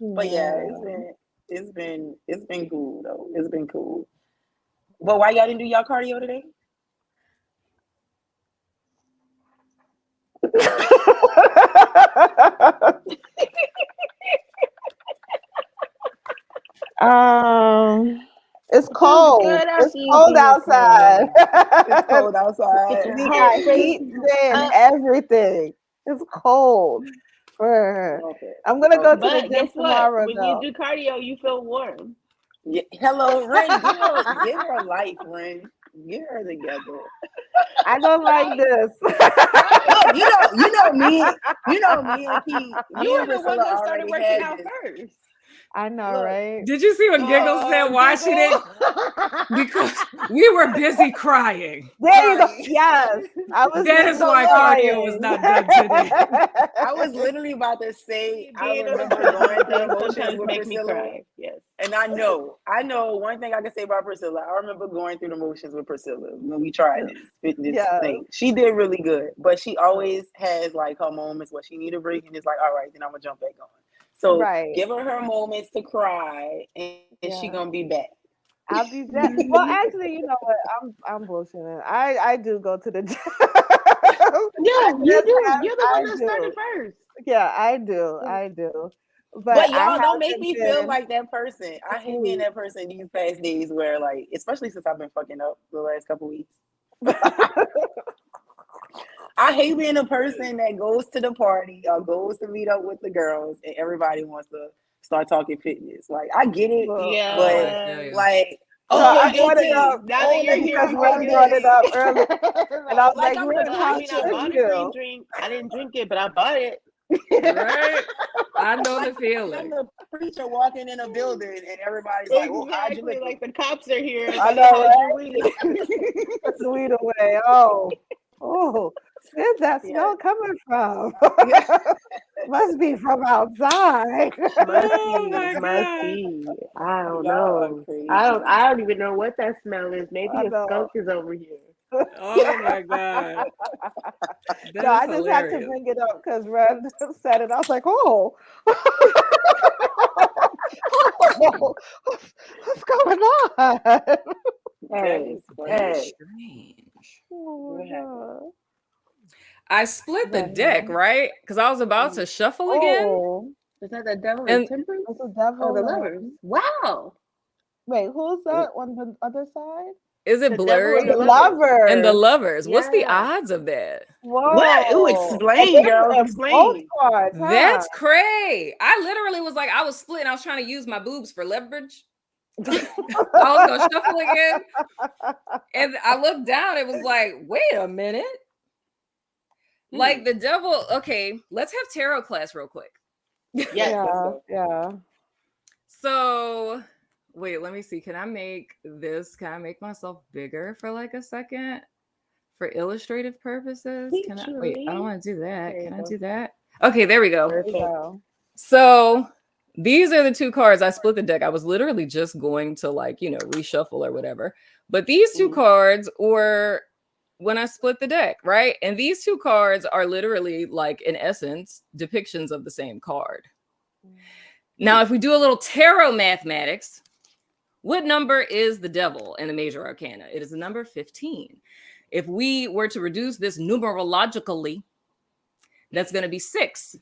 but yeah, it's been cool though. It's been cool. But why y'all didn't do y'all cardio today? It's cold. It's cold outside. It's cold outside. We got heat and everything. It's cold. Okay. I'm gonna go to the gym tomorrow. When you do cardio, you feel warm. Yeah. Hello, Ren. Give her life, Ren. Get her together. I don't like this. you know me and Pete. You were the one that started working out first. I know, right? Did you see what Giggles said? Why she didn't? Because we were busy crying. There you go. Yes. That is why cardio was not done today. I was literally about to say, I remember going through the motions with Priscilla. Yes. And I know one thing I can say about Priscilla. I remember going through the motions with Priscilla when we tried this fitness thing. She did really good, but she always has like her moments where she need a break and it's like, all right, then I'm gonna jump back on. So give her moments to cry and she gonna be back. I'll be back. Well, actually, you know what? I'm bullshitting. I do go to the gym. Yeah, you do. You're the one that started first. Yeah, I do. But y'all don't make me feel like that person. I hate being that person these past days where, like, especially since I've been fucking up the last couple weeks. I hate being a person that goes to the party or goes to meet up with the girls and everybody wants to start talking fitness. Like, I get it, but like, I brought it up because Ren brought it up earlier, and I was like, I didn't drink it, but I bought it. Right? I know the feeling. I'm the preacher walking in a building and everybody's like, "Oh, how'd you look?" Like the cops are here. I know, right? Put the weed away. Oh, where's that smell coming from? Must be from outside. Must be. I don't know. I don't even know what that smell is. Maybe a skunk is over here. Oh my God. No, I just had to bring it up because Red said it. I was like, oh. What's going on? Hey. Strange. Oh, I split the deck, right? Because I was about to shuffle again. Is that the devil and temperance? It's the devil. Oh, the lovers. Wow. Wait, who's that on the other side? Is it blurry? The lovers. And the lovers. What's the odds of that? Whoa. What? Ooh, explain, girl. Explain. Cards, That's crazy. I literally was like, I was splitting. I was trying to use my boobs for leverage. I was going to shuffle again. And I looked down. It was like, wait a minute. Like the devil. Okay, let's have tarot class real quick. Yeah. So... wait, let me see. Can I make myself bigger for like a second for illustrative purposes? Can I? Wait, I don't want to do that. Can I do that? Okay, there we go. Perfect. So these are the two cards. I split the deck. I was literally just going to reshuffle or whatever. But these two cards were when I split the deck, right? And these two cards are literally like, in essence, depictions of the same card. Now, if we do a little tarot mathematics, what number is the devil in the major arcana? It is the number 15. If we were to reduce this numerologically, that's going to be 6.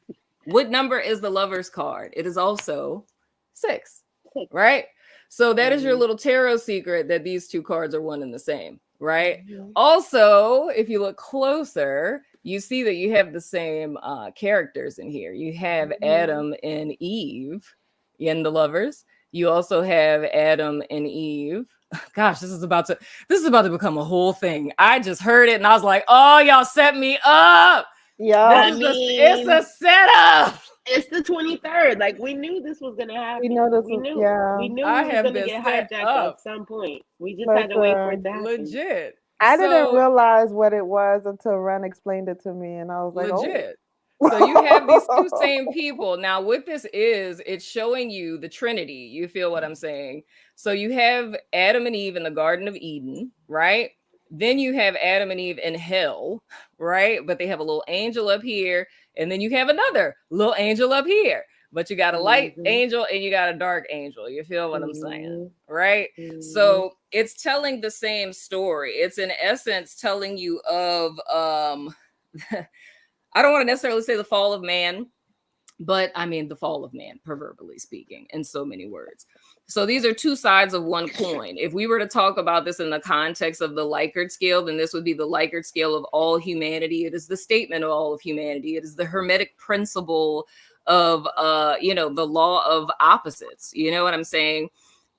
What number is the lover's card? It is also 6, right? So that is your little tarot secret that these two cards are one and the same, right? Also, if you look closer, you see that you have the same characters in here. You have Adam and Eve in the lovers. You also have Adam and Eve. Gosh, this is about to become a whole thing. I just heard it and I was like, oh, y'all set me up. Yeah, it's a setup. It's the 23rd. Like, we knew this was gonna happen. We knew we knew we was gonna get hijacked at some point. We just had to wait for it to happen. Legit. I didn't realize what it was until Ren explained it to me, and I was like, legit. So you have these two same people. Now, what this is, it's showing you the Trinity. You feel what I'm saying? So you have Adam and Eve in the Garden of Eden, right? Then you have Adam and Eve in hell, right? But they have a little angel up here. And then you have another little angel up here. But you got a light angel and you got a dark angel. You feel what I'm saying? Right? So it's telling the same story. It's in essence telling you of I don't want to necessarily say the fall of man, but I mean the fall of man, proverbially speaking, in so many words. So these are two sides of one coin. If we were to talk about this in the context of the Likert scale, then this would be the Likert scale of all humanity. It is the statement of all of humanity. It is the Hermetic principle of, the law of opposites. You know what I'm saying?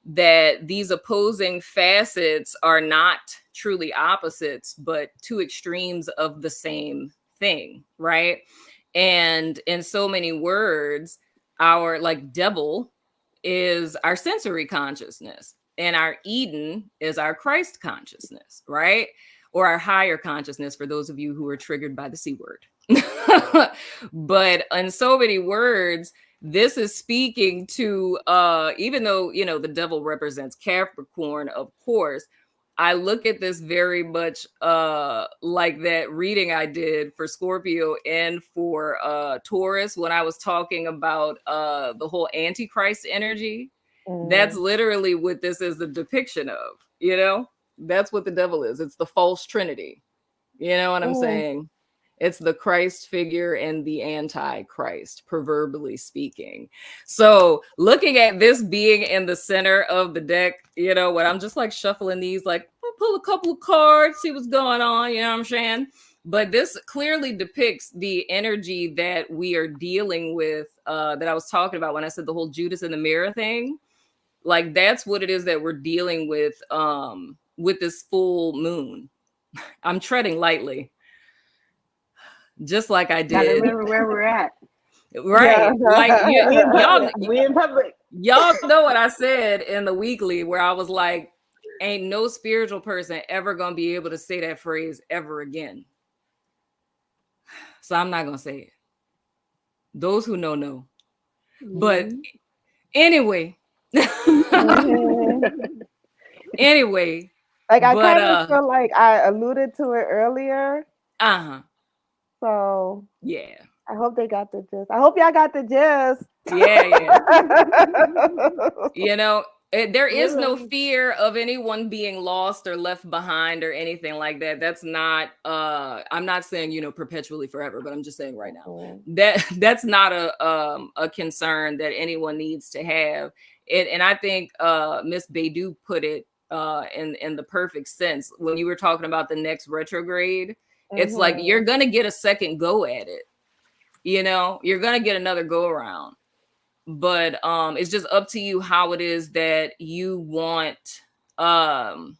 That these opposing facets are not truly opposites, but two extremes of the same thing, right? And in so many words, our like devil is our sensory consciousness, and our Eden is our Christ consciousness, right? Or our higher consciousness for those of you who are triggered by the C word. But in so many words, this is speaking to, even though, you know, the devil represents Capricorn, of course, I look at this very much like that reading I did for Scorpio and for Taurus when I was talking about the whole Antichrist energy. That's literally what this is the depiction of, you know? That's what the devil is. It's the false trinity. You know what I'm saying? It's the Christ figure and the Antichrist, proverbially speaking. So looking at this being in the center of the deck, you know, when I'm just like shuffling these, like I'll pull a couple of cards, see what's going on, you know what I'm saying? But this clearly depicts the energy that we are dealing with, that I was talking about when I said the whole Judas in the mirror thing. Like that's what it is that we're dealing with this full moon. I'm treading lightly, just like I did. Gotta remember where we're at. Right. Yeah. Like We in public. Y'all know what I said in the weekly where I was like, ain't no spiritual person ever gonna be able to say that phrase ever again. So I'm not gonna say it. Those who know. But anyway. Anyway. Like I kind of feel like I alluded to it earlier. So yeah. I hope they got the gist. I hope y'all got the gist. Yeah. You know, there is no fear of anyone being lost or left behind or anything like that. That's not, I'm not saying, you know, perpetually forever, but I'm just saying right now that's not a concern that anyone needs to have. And I think Miss Baidu put it in the perfect sense when you were talking about the next retrograde. It's like you're gonna get a second go at it. You know, you're gonna get another go around. But it's just up to you how it is that you want the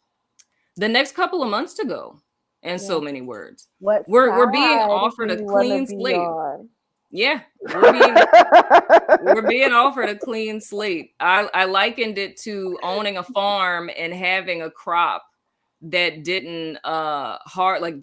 next couple of months to go. In so many words, we're being offered a clean slate. Yeah, we're being offered a clean slate. I likened it to owning a farm and having a crop that didn't it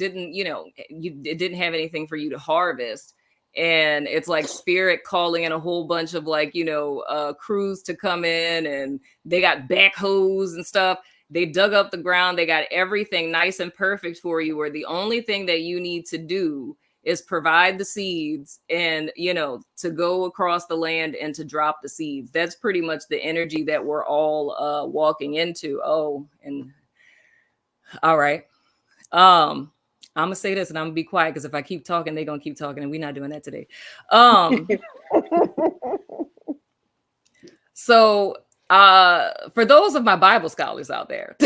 didn't have anything for you to harvest. And it's like spirit calling in a whole bunch of like, you know, crews to come in, and they got backhoes and stuff. They dug up the ground. They got everything nice and perfect for you, where the only thing that you need to do is provide the seeds and, you know, to go across the land and to drop the seeds. That's pretty much the energy that we're all walking into. Oh, and all right. I'm gonna say this and I'm gonna be quiet, because if I keep talking, they're gonna keep talking, and we're not doing that today. So for those of my Bible scholars out there,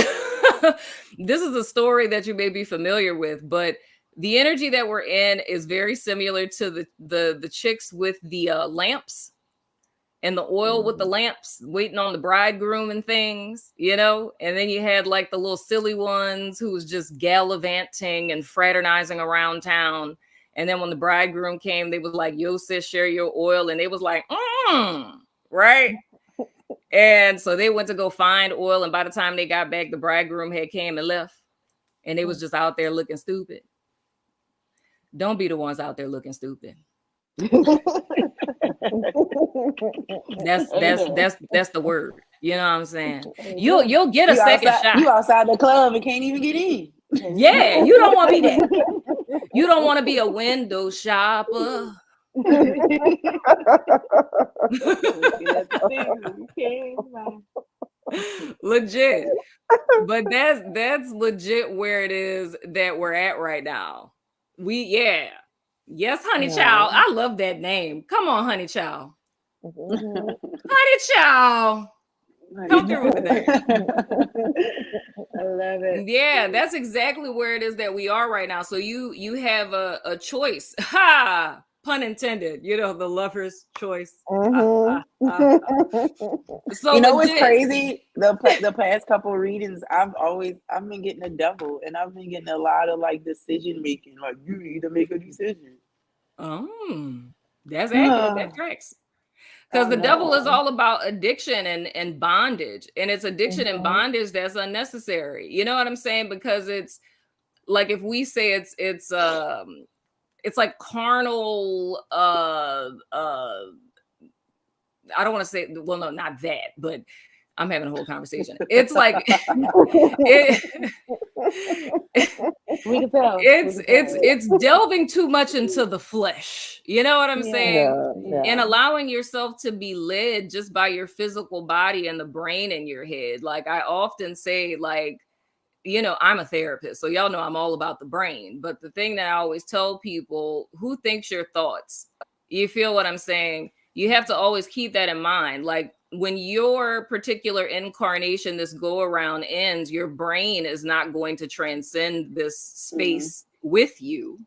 this is a story that you may be familiar with, but the energy that we're in is very similar to the chicks with the lamps and the oil with the lamps waiting on the bridegroom and things, you know? And then you had like the little silly ones who was just gallivanting and fraternizing around town. And then when the bridegroom came, they was like, yo, sis, share your oil. And they was like, right? And so they went to go find oil. And by the time they got back, the bridegroom had came and left. And they was just out there looking stupid. Don't be the ones out there looking stupid. That's the word. You know what I'm saying? You'll get a second shot. You outside the club and can't even get in. Yeah, you don't want to be that. You don't want to be a window shopper. Legit. But that's legit where it is that we're at right now. Yes, Honey Child. I love that name. Come on, Honey Child. Honey Child. Come through with that. I love it. Yeah, that's exactly where it is that we are right now. So you have a choice. Ha! Pun intended. You know, the lover's choice. So you know what's crazy? The past couple readings, I've been getting a devil, and I've been getting a lot of like decision making. Like, you need to make a decision. That's accurate. That tracks. Because the devil is all about addiction and bondage. And it's addiction and bondage that's unnecessary. You know what I'm saying? Because it's like, if we say it's like carnal, I don't want to say, well, no, not that, but I'm having a whole conversation. It's like it's delving too much into the flesh. You know what I'm saying? Yeah. And allowing yourself to be led just by your physical body and the brain in your head. Like I often say, like, you know, I'm a therapist, so y'all know I'm all about the brain. But the thing that I always tell people, who thinks your thoughts? You feel what I'm saying? You have to always keep that in mind. Like when your particular incarnation, this go around ends, your brain is not going to transcend this space with you.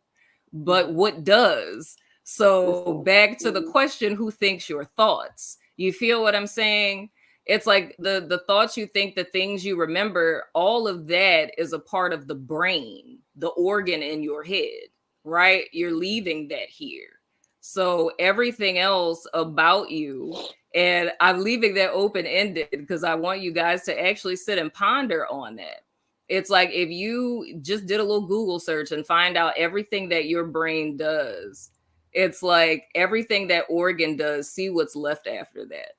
But what does? So back to the question, who thinks your thoughts? You feel what I'm saying? It's like the thoughts you think, the things you remember, all of that is a part of the brain, the organ in your head, right? You're leaving that here. So everything else about you, and I'm leaving that open-ended because I want you guys to actually sit and ponder on that. It's like if you just did a little Google search and find out everything that your brain does, it's like everything that organ does, see what's left after that.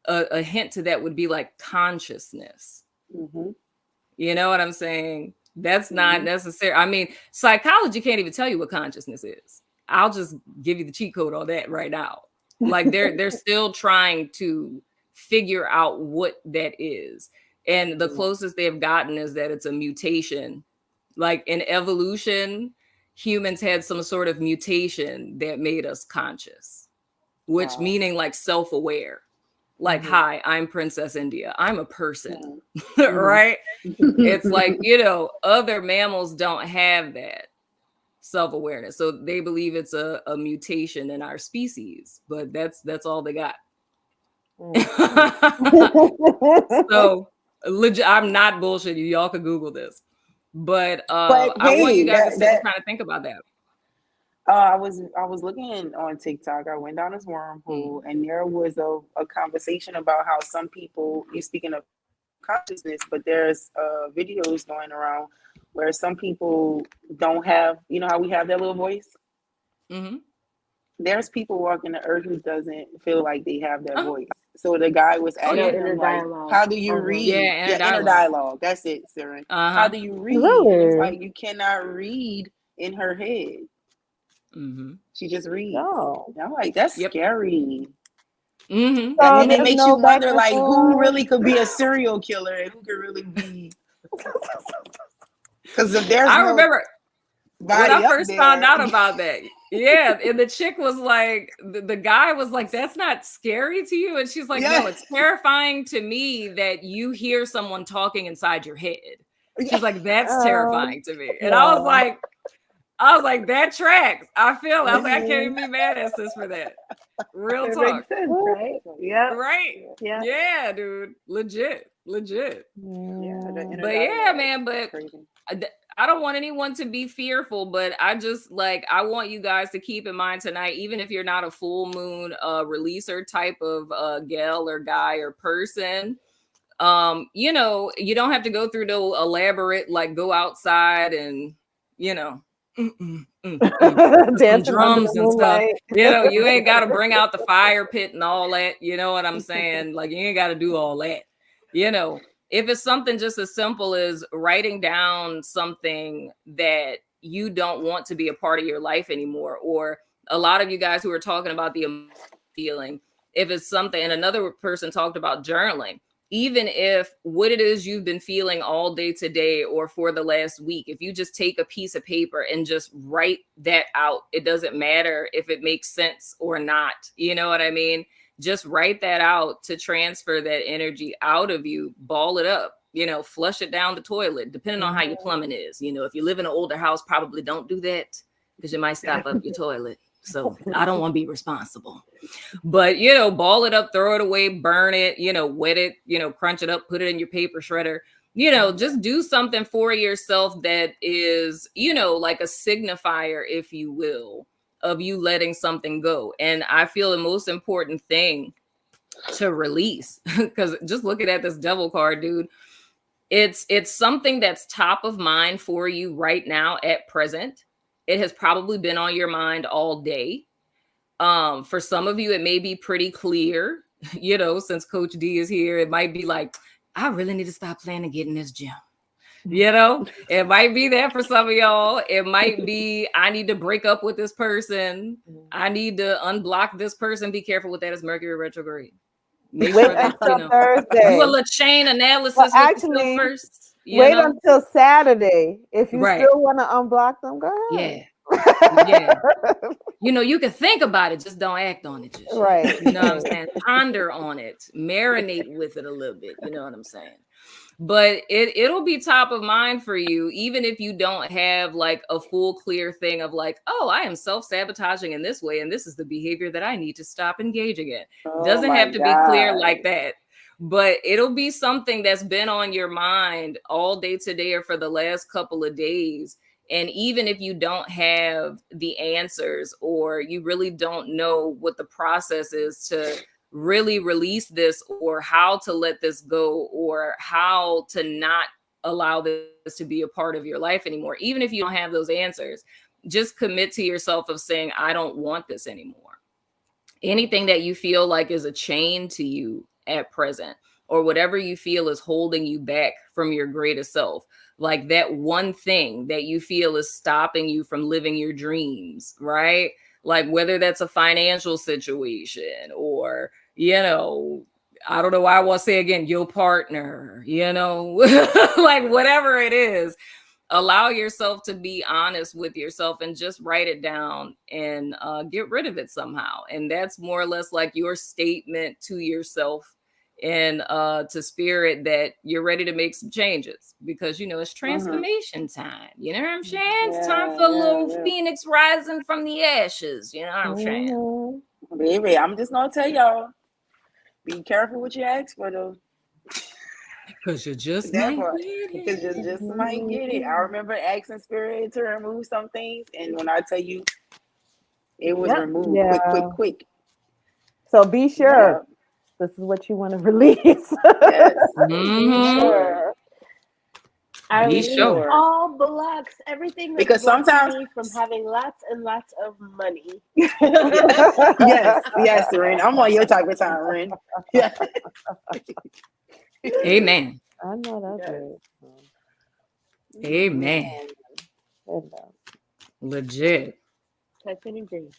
A hint to that would be like consciousness. You know what I'm saying? That's not necessary. I mean, psychology can't even tell you what consciousness is. I'll just give you the cheat code on that right now. Like they're still trying to figure out what that is. And the closest they've gotten is that it's a mutation. Like in evolution, humans had some sort of mutation that made us conscious, which meaning like self-aware. Like, hi, I'm Princess India. I'm a person, right? It's like, you know, other mammals don't have that self-awareness. So they believe it's a mutation in our species, but that's all they got. So legit, I'm not bullshitting you. Y'all can Google this. But I want you guys to sit and kind of think about that. I was looking on TikTok. I went down this wormhole, and there was a conversation about how some people, you're speaking of consciousness, but there's videos going around where some people don't have, you know how we have that little voice? There's people walking the earth who doesn't feel like they have that voice. So the guy was asking them, like, how do you read? Inner dialogue. That's it, Sarah. How do you read? It's like you cannot read in her head. She just reads. I'm like, that's scary. And then it makes you wonder, like, who really could be a serial killer and who could really be. Because if there's I remember when I first found out about that. Yeah, and the chick was like, the guy was like, that's not scary to you? And she's like, no, it's terrifying to me that you hear someone talking inside your head. She's like, that's terrifying to me. And I was like, that tracks. I was like, I can't even be mad at sis for that. Real talk. Makes sense, right? Yeah. Right. Yeah, dude. Legit. But yeah, man, but I don't want anyone to be fearful, but I just I want you guys to keep in mind tonight, even if you're not a full moon releaser type of gal or guy or person, you know, you don't have to go through no elaborate, like go outside and, you know, drums and stuff. You know, you ain't got to bring out the fire pit and all that. You know what I'm saying? Like, you ain't got to do all that. You know, if it's something just as simple as writing down something that you don't want to be a part of your life anymore, or a lot of you guys who are talking about the feeling, if it's something, and another person talked about journaling, even if what it is you've been feeling all day today or for the last week, if you just take a piece of paper and just write that out, it doesn't matter if it makes sense or not. You know what I mean? Just write that out to transfer that energy out of you, ball it up, you know, flush it down the toilet, depending on how your plumbing is. You know, if you live in an older house, probably don't do that because you might stop up your toilet. So I don't want to be responsible, but, you know, ball it up, throw it away, burn it, you know, wet it, you know, crunch it up, put it in your paper shredder, you know, just do something for yourself that is, you know, like a signifier, if you will, of you letting something go. And I feel the most important thing to release, because just looking at this devil card, dude, it's something that's top of mind for you right now at present. It has probably been on your mind all day. For some of you, it may be pretty clear, you know, since Coach D is here, it might be like, I really need to stop playing and get in this gym. You know, it might be that for some of y'all. It might be, I need to break up with this person. I need to unblock this person. Be careful with that. It's Mercury retrograde. Make wait sure that, until Thursday. do a little chain analysis well, actually, first. Wait until Saturday. If you right. still want to unblock them, go ahead. Yeah. You know, you can think about it, just don't act on it. Just right. You know what I'm saying? Ponder on it, marinate with it a little bit. You know what I'm saying? But it'll be top of mind for you, even if you don't have like a full clear thing of like, oh, I am self-sabotaging in this way, and this is the behavior that I need to stop engaging in. Doesn't have to be clear like that, but it'll be something that's been on your mind all day today or for the last couple of days. And even if you don't have the answers, or you really don't know what the process is to really release this, or how to let this go, or how to not allow this to be a part of your life anymore, even if you don't have those answers, just commit to yourself of saying, I don't want this anymore. Anything that you feel like is a chain to you at present, or whatever you feel is holding you back from your greatest self, like that one thing that you feel is stopping you from living your dreams, right? Like whether that's a financial situation, or, you know, I don't know why I want to say again, your partner, you know, like whatever it is, allow yourself to be honest with yourself and just write it down and get rid of it somehow. And that's more or less like your statement to yourself and to spirit that you're ready to make some changes, because you know it's transformation time. You know what I'm saying? It's time for a little phoenix rising from the ashes. You know what I'm saying? Baby, I'm just gonna tell y'all, be careful what you ask for, though. Because you just might get it. Because you just might get it. I remember asking spirit to remove some things, and when I tell you, it was removed quick. So be sure. This is what you want to release. Yes. Sure. I Be sure. all blocks everything that because sometimes me from having lots and lots of money. yes, Ren. I'm on your type of time, Ren. Yeah. Amen. I know that's right. Amen. Legit. I can agree.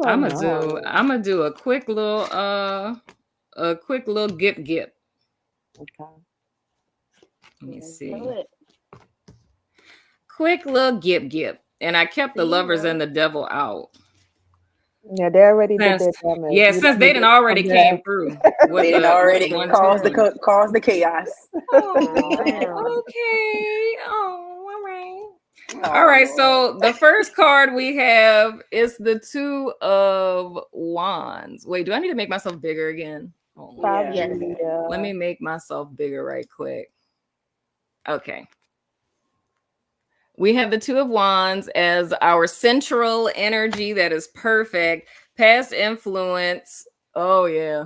I'm gonna do a quick little gip. Okay. Let me see. Quick little gip. And I kept the lovers and the devil out. Yeah, they already did their damage. Yeah, since they didn't already came through. They didn't already cause the chaos. Oh, okay. Oh, all right. All right, so the first card we have is the Two of Wands. Wait, do I need to make myself bigger again? Let me make myself bigger right quick. Okay. We have the Two of Wands as our central energy. That is perfect. Past influence. Oh, yeah.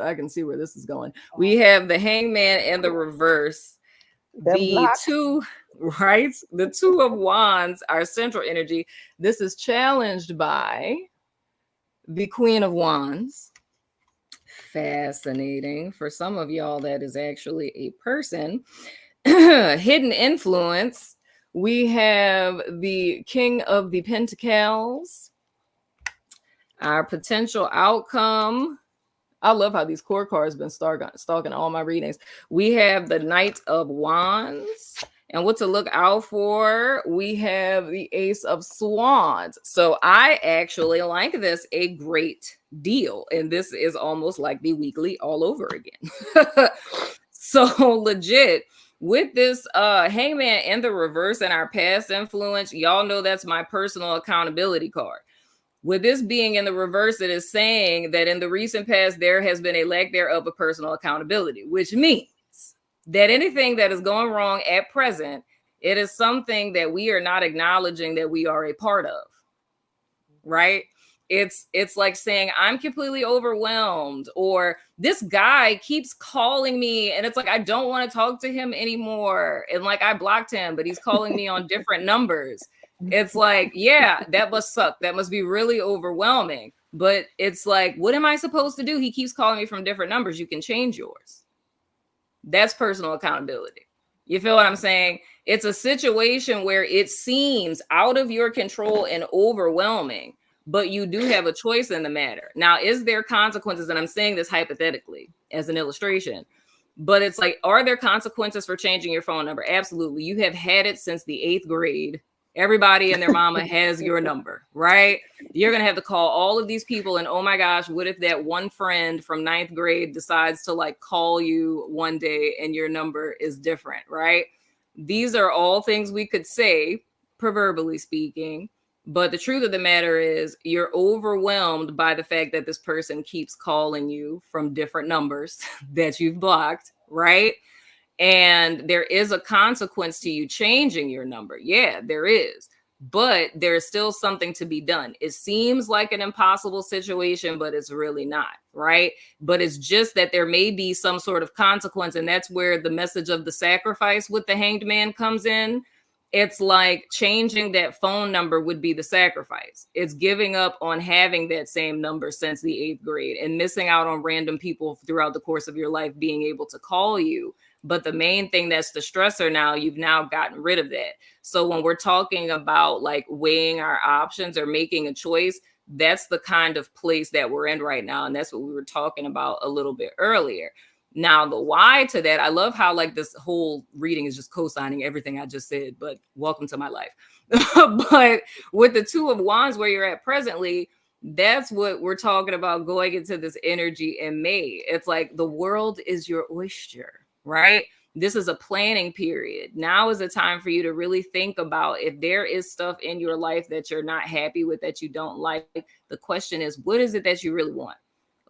I can see where this is going. We have the Hangman and the reverse. The Two of Wands, our central energy. This is challenged by the Queen of Wands. Fascinating. For some of y'all, that is actually a person. Hidden influence. We have the King of the Pentacles. Our potential outcome. I love how these core cards been stalking all my readings. We have the Knight of Wands. And what to look out for, we have the Ace of Swords. So I actually like this a great deal. And this is almost like the weekly all over again. So legit, with this Hangman in the reverse and our past influence, y'all know that's my personal accountability card. With this being in the reverse, it is saying that in the recent past, there has been a lack thereof of personal accountability, which means that anything that is going wrong at present, it is something that we are not acknowledging that we are a part of, right? It's like saying, I'm completely overwhelmed, or this guy keeps calling me and it's like, I don't want to talk to him anymore. And like, I blocked him, but he's calling me on different numbers. It's like, yeah, that must suck. That must be really overwhelming. But it's like, what am I supposed to do? He keeps calling me from different numbers. You can change yours. That's personal accountability. You feel what I'm saying? It's a situation where it seems out of your control and overwhelming, but you do have a choice in the matter. Now, is there consequences? And I'm saying this hypothetically as an illustration, but it's like, are there consequences for changing your phone number? Absolutely. You have had it since the 8th grade. Everybody and their mama has your number, right? You're going to have to call all of these people. And oh my gosh, what if that one friend from 9th grade decides to like call you one day and your number is different, right? These are all things we could say, proverbially speaking. But the truth of the matter is you're overwhelmed by the fact that this person keeps calling you from different numbers that you've blocked, right? And there is a consequence to you changing your number. Yeah, there is. But there's still something to be done. It seems like an impossible situation, but it's really not, right? But it's just that there may be some sort of consequence. And that's where the message of the sacrifice with the hanged man comes in. It's like changing that phone number would be the sacrifice. It's giving up on having that same number since the 8th grade and missing out on random people throughout the course of your life being able to call you. But the main thing that's the stressor now, you've now gotten rid of that. So when we're talking about like weighing our options or making a choice, that's the kind of place that we're in right now. And that's what we were talking about a little bit earlier. Now, the why to that, I love how like this whole reading is just co-signing everything I just said, but welcome to my life. But with the 2 of Wands where you're at presently, that's what we're talking about going into this energy in May. It's like the world is your oyster, right? This is a planning period. Now is a time for you to really think about if there is stuff in your life that you're not happy with, that you don't like. The question is, what is it that you really want?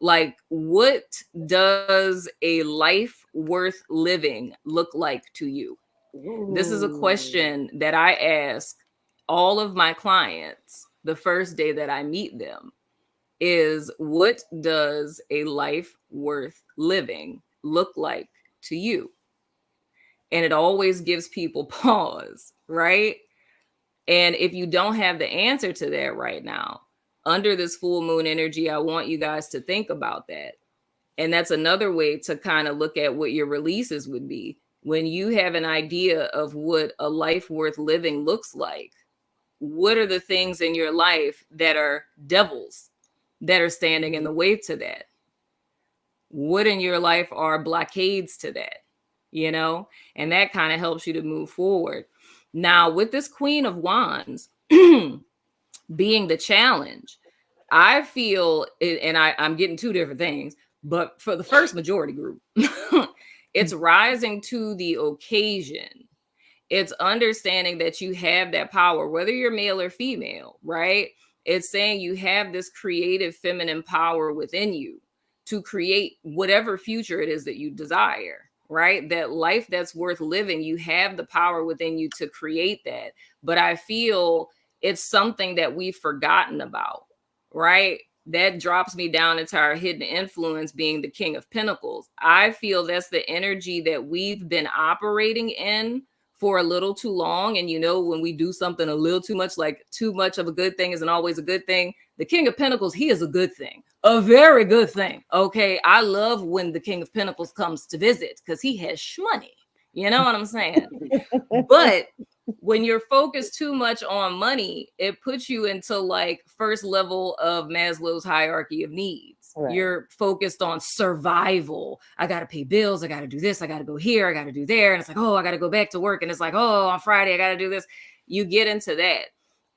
Like, what does a life worth living look like to you? Ooh. This is a question that I ask all of my clients the first day that I meet them is, what does a life worth living look like to you? And it always gives people pause, right? And if you don't have the answer to that right now, under this full moon energy, I want you guys to think about that. And that's another way to kind of look at what your releases would be. When you have an idea of what a life worth living looks like, what are the things in your life that are devils that are standing in the way to that? What in your life are blockades to that? You know, and that kind of helps you to move forward. Now, with this Queen of Wands being the challenge, I feel, and I'm getting 2 different things, but for the first majority group, it's rising to the occasion. It's understanding that you have that power, whether you're male or female, right? It's saying you have this creative feminine power within you to create whatever future it is that you desire. Right? That life that's worth living, you have the power within you to create that. But I feel it's something that we've forgotten about, right? That drops me down into our hidden influence being the King of Pentacles. I feel that's the energy that we've been operating in for a little too long. And you know, when we do something a little too much, like too much of a good thing isn't always a good thing. The King of Pentacles, he is a good thing, a very good thing. Okay. I love when the King of Pentacles comes to visit because he has shmoney. You know what I'm saying? But when you're focused too much on money, it puts you into like first level of Maslow's hierarchy of needs. Right. You're focused on survival. I got to pay bills. I got to do this. I got to go here. I got to do there. And it's like, oh, I got to go back to work. And it's like, oh, on Friday, I got to do this. You get into that.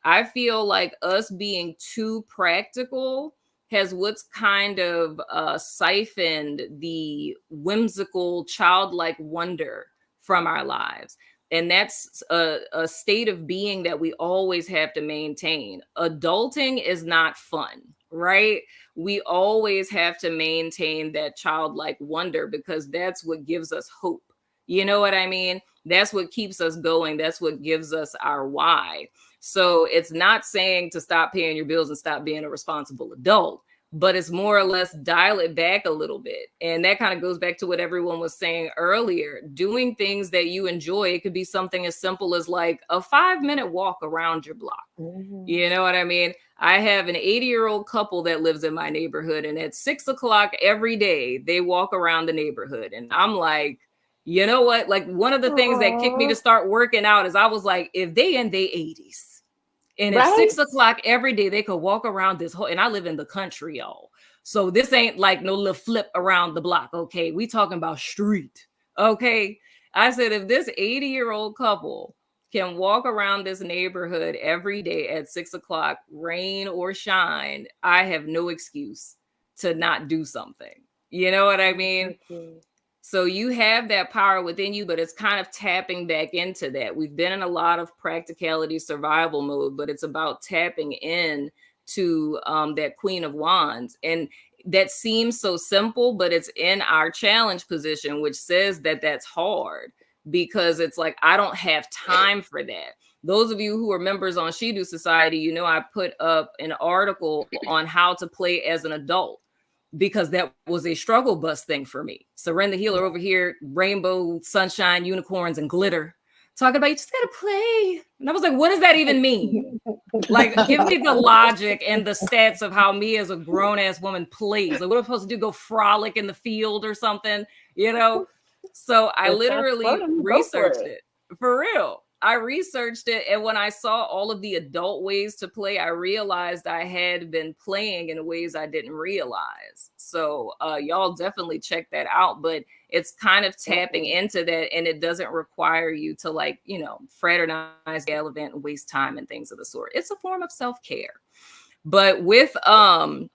I feel like us being too practical has what's kind of siphoned the whimsical, childlike wonder from our lives. And that's a state of being that we always have to maintain. Adulting is not fun, right? We always have to maintain that childlike wonder because that's what gives us hope. You know what I mean? That's what keeps us going. That's what gives us our why. So it's not saying to stop paying your bills and stop being a responsible adult, but it's more or less dial it back a little bit. And that kind of goes back to what everyone was saying earlier. Doing things that you enjoy. It could be something as simple as like a 5-minute walk around your block. You know what I mean? I have an 80-year-old couple that lives in my neighborhood, and at 6 o'clock every day, they walk around the neighborhood. And I'm like, you know what? Like, one of the things that kicked me to start working out is I was like, if they in their 80s and at 6 o'clock every day, they could walk around this whole, and I live in the country, y'all. So this ain't like no little flip around the block. Okay. We talking about street. Okay. I said, if this 80-year-old couple can walk around this neighborhood every day at 6 o'clock, rain or shine, I have no excuse to not do something. You know what I mean? So you have that power within you, but it's kind of tapping back into that. We've been in a lot of practicality survival mode, but it's about tapping in to that Queen of Wands. And that seems so simple, but it's in our challenge position, which says that that's hard because it's like, I don't have time for that. Those of you who are members on SHEDOO Society, you know, I put up an article on how to play as an adult, because that was a struggle bus thing for me. Surrender Healer over here, rainbow, sunshine, unicorns, and glitter, talking about you just gotta play. And I was like, what does that even mean? Like, give me the logic and the stats of how me as a grown-ass woman plays. Like, what am I supposed to do? Go frolic in the field or something, you know? So I literally researched it. For real. I researched it, and when I saw all of the adult ways to play, I realized I had been playing in ways I didn't realize. So y'all definitely check that out, but it's kind of tapping into that, and it doesn't require you to, like, you know, fraternize, gallivant, and waste time and things of the sort. It's a form of self-care. But with our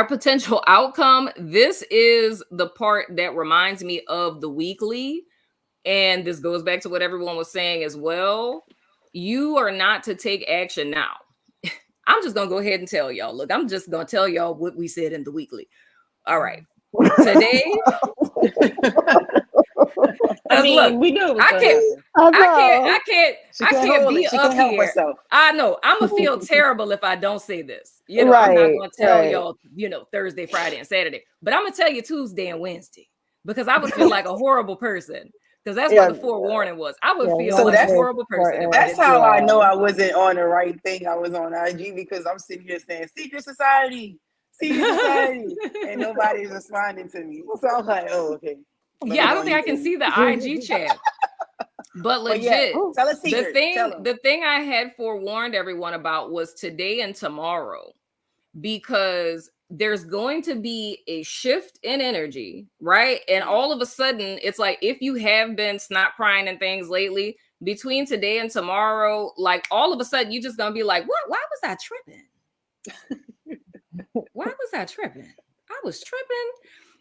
potential outcome, this is the part that reminds me of the weekly. And this goes back to what everyone was saying as well. You are not to take action now. I'm just going to go ahead and tell y'all. Look, I'm just going to tell y'all what we said in the weekly. All right. Today. I mean, look, we knew it was I can't be up here. Herself. I know. I'm going to feel terrible if I don't say this. You know, I'm not going to tell y'all, you know, Thursday, Friday, and Saturday. But I'm going to tell you Tuesday and Wednesday, because I would feel like a horrible person. Because that's what the forewarning was. I would feel like a horrible person. That's how I know I wasn't on the right thing. I was on IG, because I'm sitting here saying secret society, and nobody's responding to me. So I'm like, oh, okay. Yeah, I don't think I can see the IG chat. But legit, tell us secret. The thing I had forewarned everyone about was today and tomorrow, because there's going to be a shift in energy, right? And all of a sudden, it's like, if you have been snot crying and things lately, between today and tomorrow, like, all of a sudden, you're just going to be like, what? Why was I tripping? Why was I tripping? I was tripping.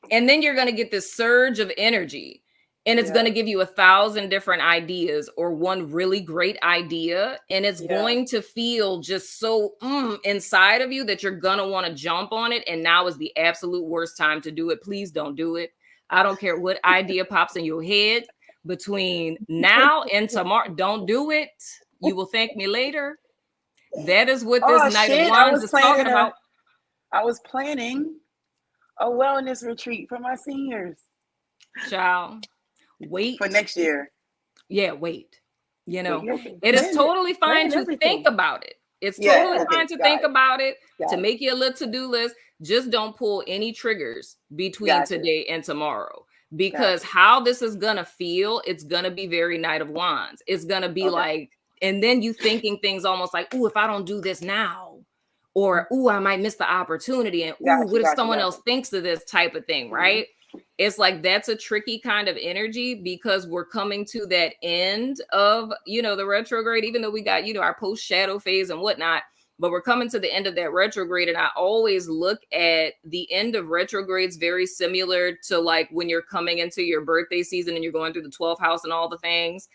And then you're going to get this surge of energy. And it's going to give you 1,000 different ideas, or one really great idea. And it's going to feel just so inside of you that you're going to want to jump on it. And now is the absolute worst time to do it. Please don't do it. I don't care what idea pops in your head between now and tomorrow. Don't do it. You will thank me later. That is what this Night of Wands is talking about. I was planning a wellness retreat for my seniors. Child. Wait for next year. Yeah, wait. You know, it is totally fine to think about it. It's totally fine to think about it, to make you a little to-do list. Just don't pull any triggers between today and tomorrow, because how this is gonna feel, it's gonna be very Night of Wands. It's gonna be like, and then you thinking things almost like, ooh, if I don't do this now, or ooh, I might miss the opportunity, and ooh, what if someone else thinks of this type of thing, right? It's like, that's a tricky kind of energy, because we're coming to that end of, you know, the retrograde, even though we got, you know, our post shadow phase and whatnot, but we're coming to the end of that retrograde. And I always look at the end of retrogrades very similar to like when you're coming into your birthday season and you're going through the 12th house and all the things.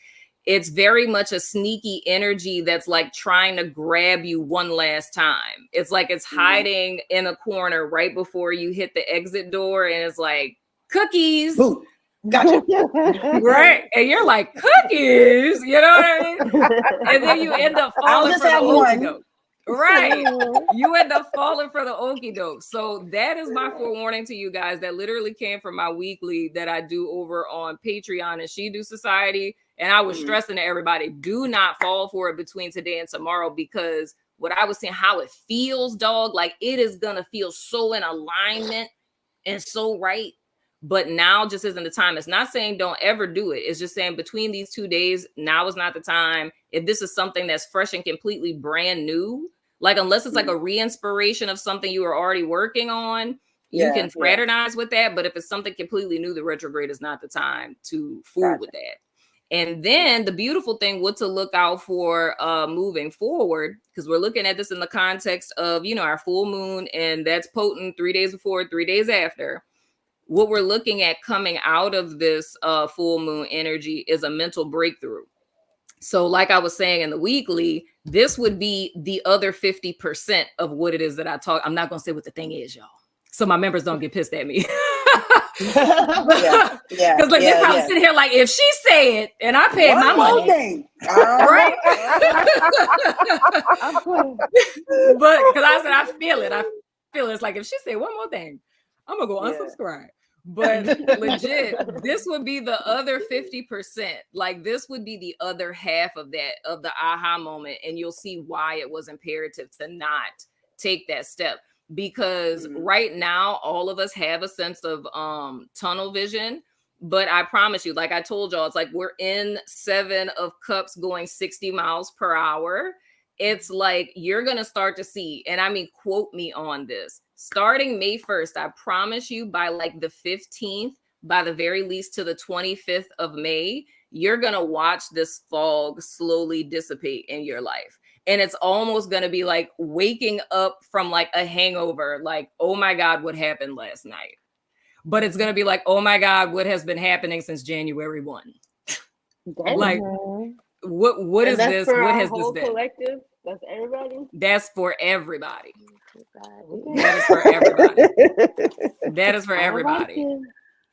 It's very much a sneaky energy that's like trying to grab you one last time. It's like it's hiding in a corner right before you hit the exit door, and it's like, cookies. Gotcha. Right? And you're like, cookies, you know what I mean? And then you end up falling for the okie doke. Right. You end up falling for the okie doke. So that is my forewarning to you guys. That literally came from my weekly that I do over on Patreon and SHEDOO Society. And I was stressing to everybody, do not fall for it between today and tomorrow, because what I was saying, how it feels, dog, like it is going to feel so in alignment and so right. But now just isn't the time. It's not saying don't ever do it. It's just saying between these 2 days, now is not the time. If this is something that's fresh and completely brand new, like unless it's like a re-inspiration of something you were already working on, you can fraternize with that. But if it's something completely new, the retrograde is not the time to fool with that. And then the beautiful thing, what to look out for moving forward, because we're looking at this in the context of, you know, our full moon, and that's potent 3 days before, 3 days after. What we're looking at coming out of this full moon energy is a mental breakthrough. So like I was saying in the weekly, this would be the other 50% of what it is that I talk. I'm not going to say what the thing is, y'all, so my members don't get pissed at me. Because like they're probably sitting here like, if she say it and I paid my money, right? But because I said I feel it. It's like if she say one more thing, I'm gonna go unsubscribe. But legit, this would be the other 50%. Like this would be the other half of that, of the aha moment. And you'll see why it was imperative to not take that step. Because right now, all of us have a sense of tunnel vision. But I promise you, like I told y'all, it's like we're in 7 of Cups going 60 miles per hour. It's like you're going to start to see, and I mean, quote me on this, starting May 1st, I promise you by like the 15th, by the very least to the 25th of May, you're going to watch this fog slowly dissipate in your life. And it's almost going to be like waking up from like a hangover, like, oh my God, what happened last night? But it's going to be like, oh my God, what has been happening since January 1? Like, what is this? What has this been? Collective? That's everybody? That's for everybody. That is for everybody. That is for everybody.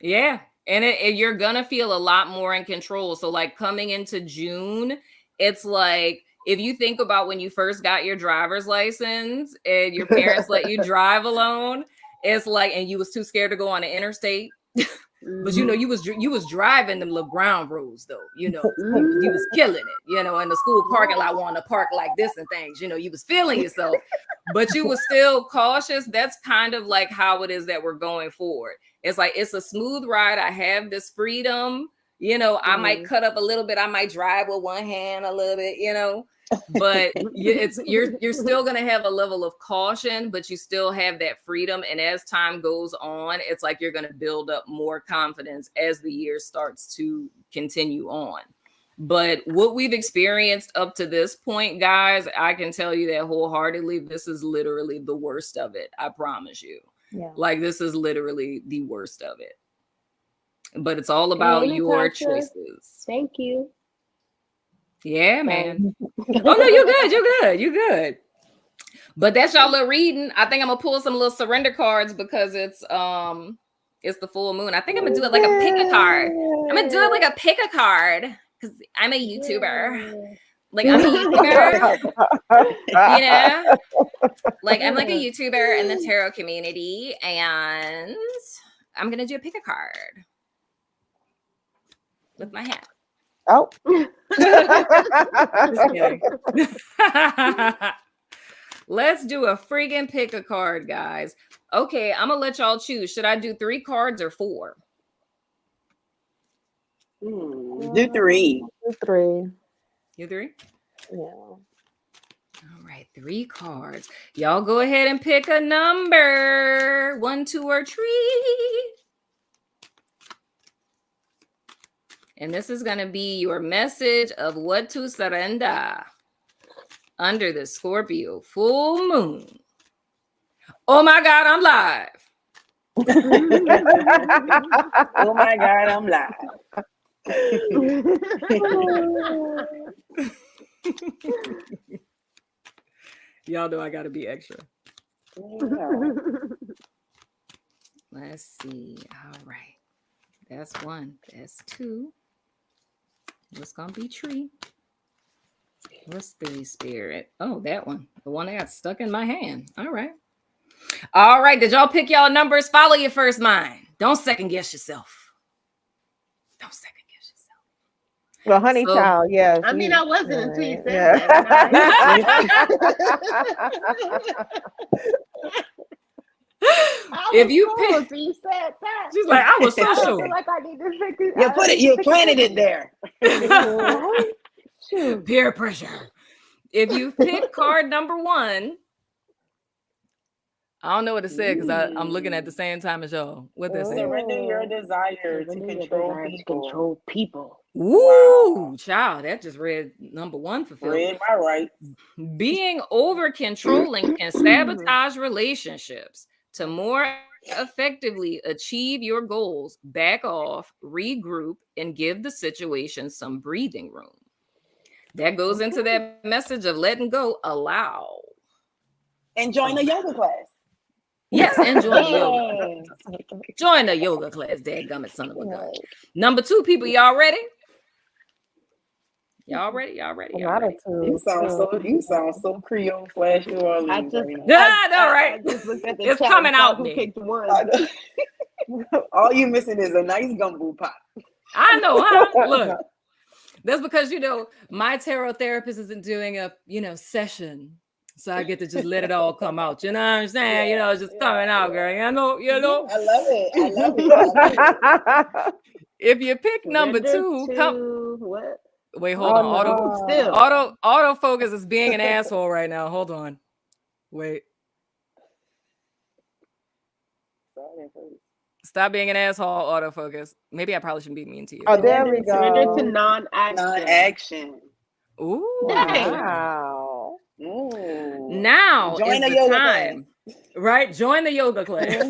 Yeah. And you're going to feel a lot more in control. So like coming into June, it's like, if you think about when you first got your driver's license and your parents let you drive alone, it's like, and you was too scared to go on the interstate. But you know, you was driving them little ground rules though, you know, you was killing it, you know, in the school parking lot, wanting to park like this and things, you know, you was feeling yourself, but you was still cautious. That's kind of like how it is that we're going forward. It's like, it's a smooth ride. I have this freedom, you know, I might cut up a little bit. I might drive with one hand a little bit, you know, but you're still going to have a level of caution, but you still have that freedom. And as time goes on, it's like you're going to build up more confidence as the year starts to continue on. But what we've experienced up to this point, guys, I can tell you that wholeheartedly, this is literally the worst of it. I promise you. Yeah. Like this is literally the worst of it. But it's all about your choices. Thank you. Yeah, man. Oh no, you're good. But that's y'all little reading. I think I'm gonna pull some little surrender cards because it's the full moon. I think I'm gonna do it like a pick a card. I'm gonna do it like a pick a card because I'm a YouTuber. Like I'm a YouTuber, you know. Like I'm like a YouTuber in the tarot community, and I'm gonna do a pick a card with my hat. Oh. Just kidding. Let's do a friggin' pick a card, guys. Okay, I'm gonna let y'all choose. Should I do 3 cards or 4? Do 3. Do 3. You 3? Yeah. All right, 3 cards. Y'all go ahead and pick a number. 1, 2, or 3. And this is going to be your message of what to surrender under the Scorpio full moon. Oh my God, I'm live. Oh my God, I'm live. Y'all know I got to be extra. Yeah. Let's see. All right. That's one. That's two. What's gonna be tree? What's the spirit? Oh, that one. The one that got stuck in my hand. All right. All right. Did y'all pick y'all numbers? Follow your first mind. Don't second guess yourself. Don't second guess yourself. Well, honey child, yes. I mean, I wasn't until you said yeah. that. If you pick, you said that. she's like, I was so I sure. feel like I need to pick it. You put it. You planted it there. Peer pressure. If you pick card number one, I don't know what to say because I'm looking at the same time as y'all. What they say? Surrender your desire to control people. Ooh, child, that just read number one for Phil. Read my rights. Being over controlling can sabotage relationships. To more effectively achieve your goals, back off, regroup, and give the situation some breathing room. That goes into that message of letting go, allow. And join a yoga class. Yes, and join the yoga. Join the yoga class, dadgummit son of a gun. Number two, people, y'all ready? Y'all ready? Y'all ready? Y'all ready? You sound so Creole / New Orleans. I just, right. I just looked at the It's chat coming and saw out who me. picked one. All you missing is a nice gumbo pot. I know, huh? Look, that's because, my tarot therapist isn't doing a, session. So I get to just let it all come out. You know what I'm saying? It's just coming out, girl. I know. I love it. If you pick number two, what? Wait, hold on. Autofocus is being an asshole right now. Hold on. Wait. Stop being an asshole, autofocus. Maybe I probably shouldn't be mean to you. Oh, there we go. Surrender to non-action. Ooh. Wow. Now is the time. Right? Join the yoga class.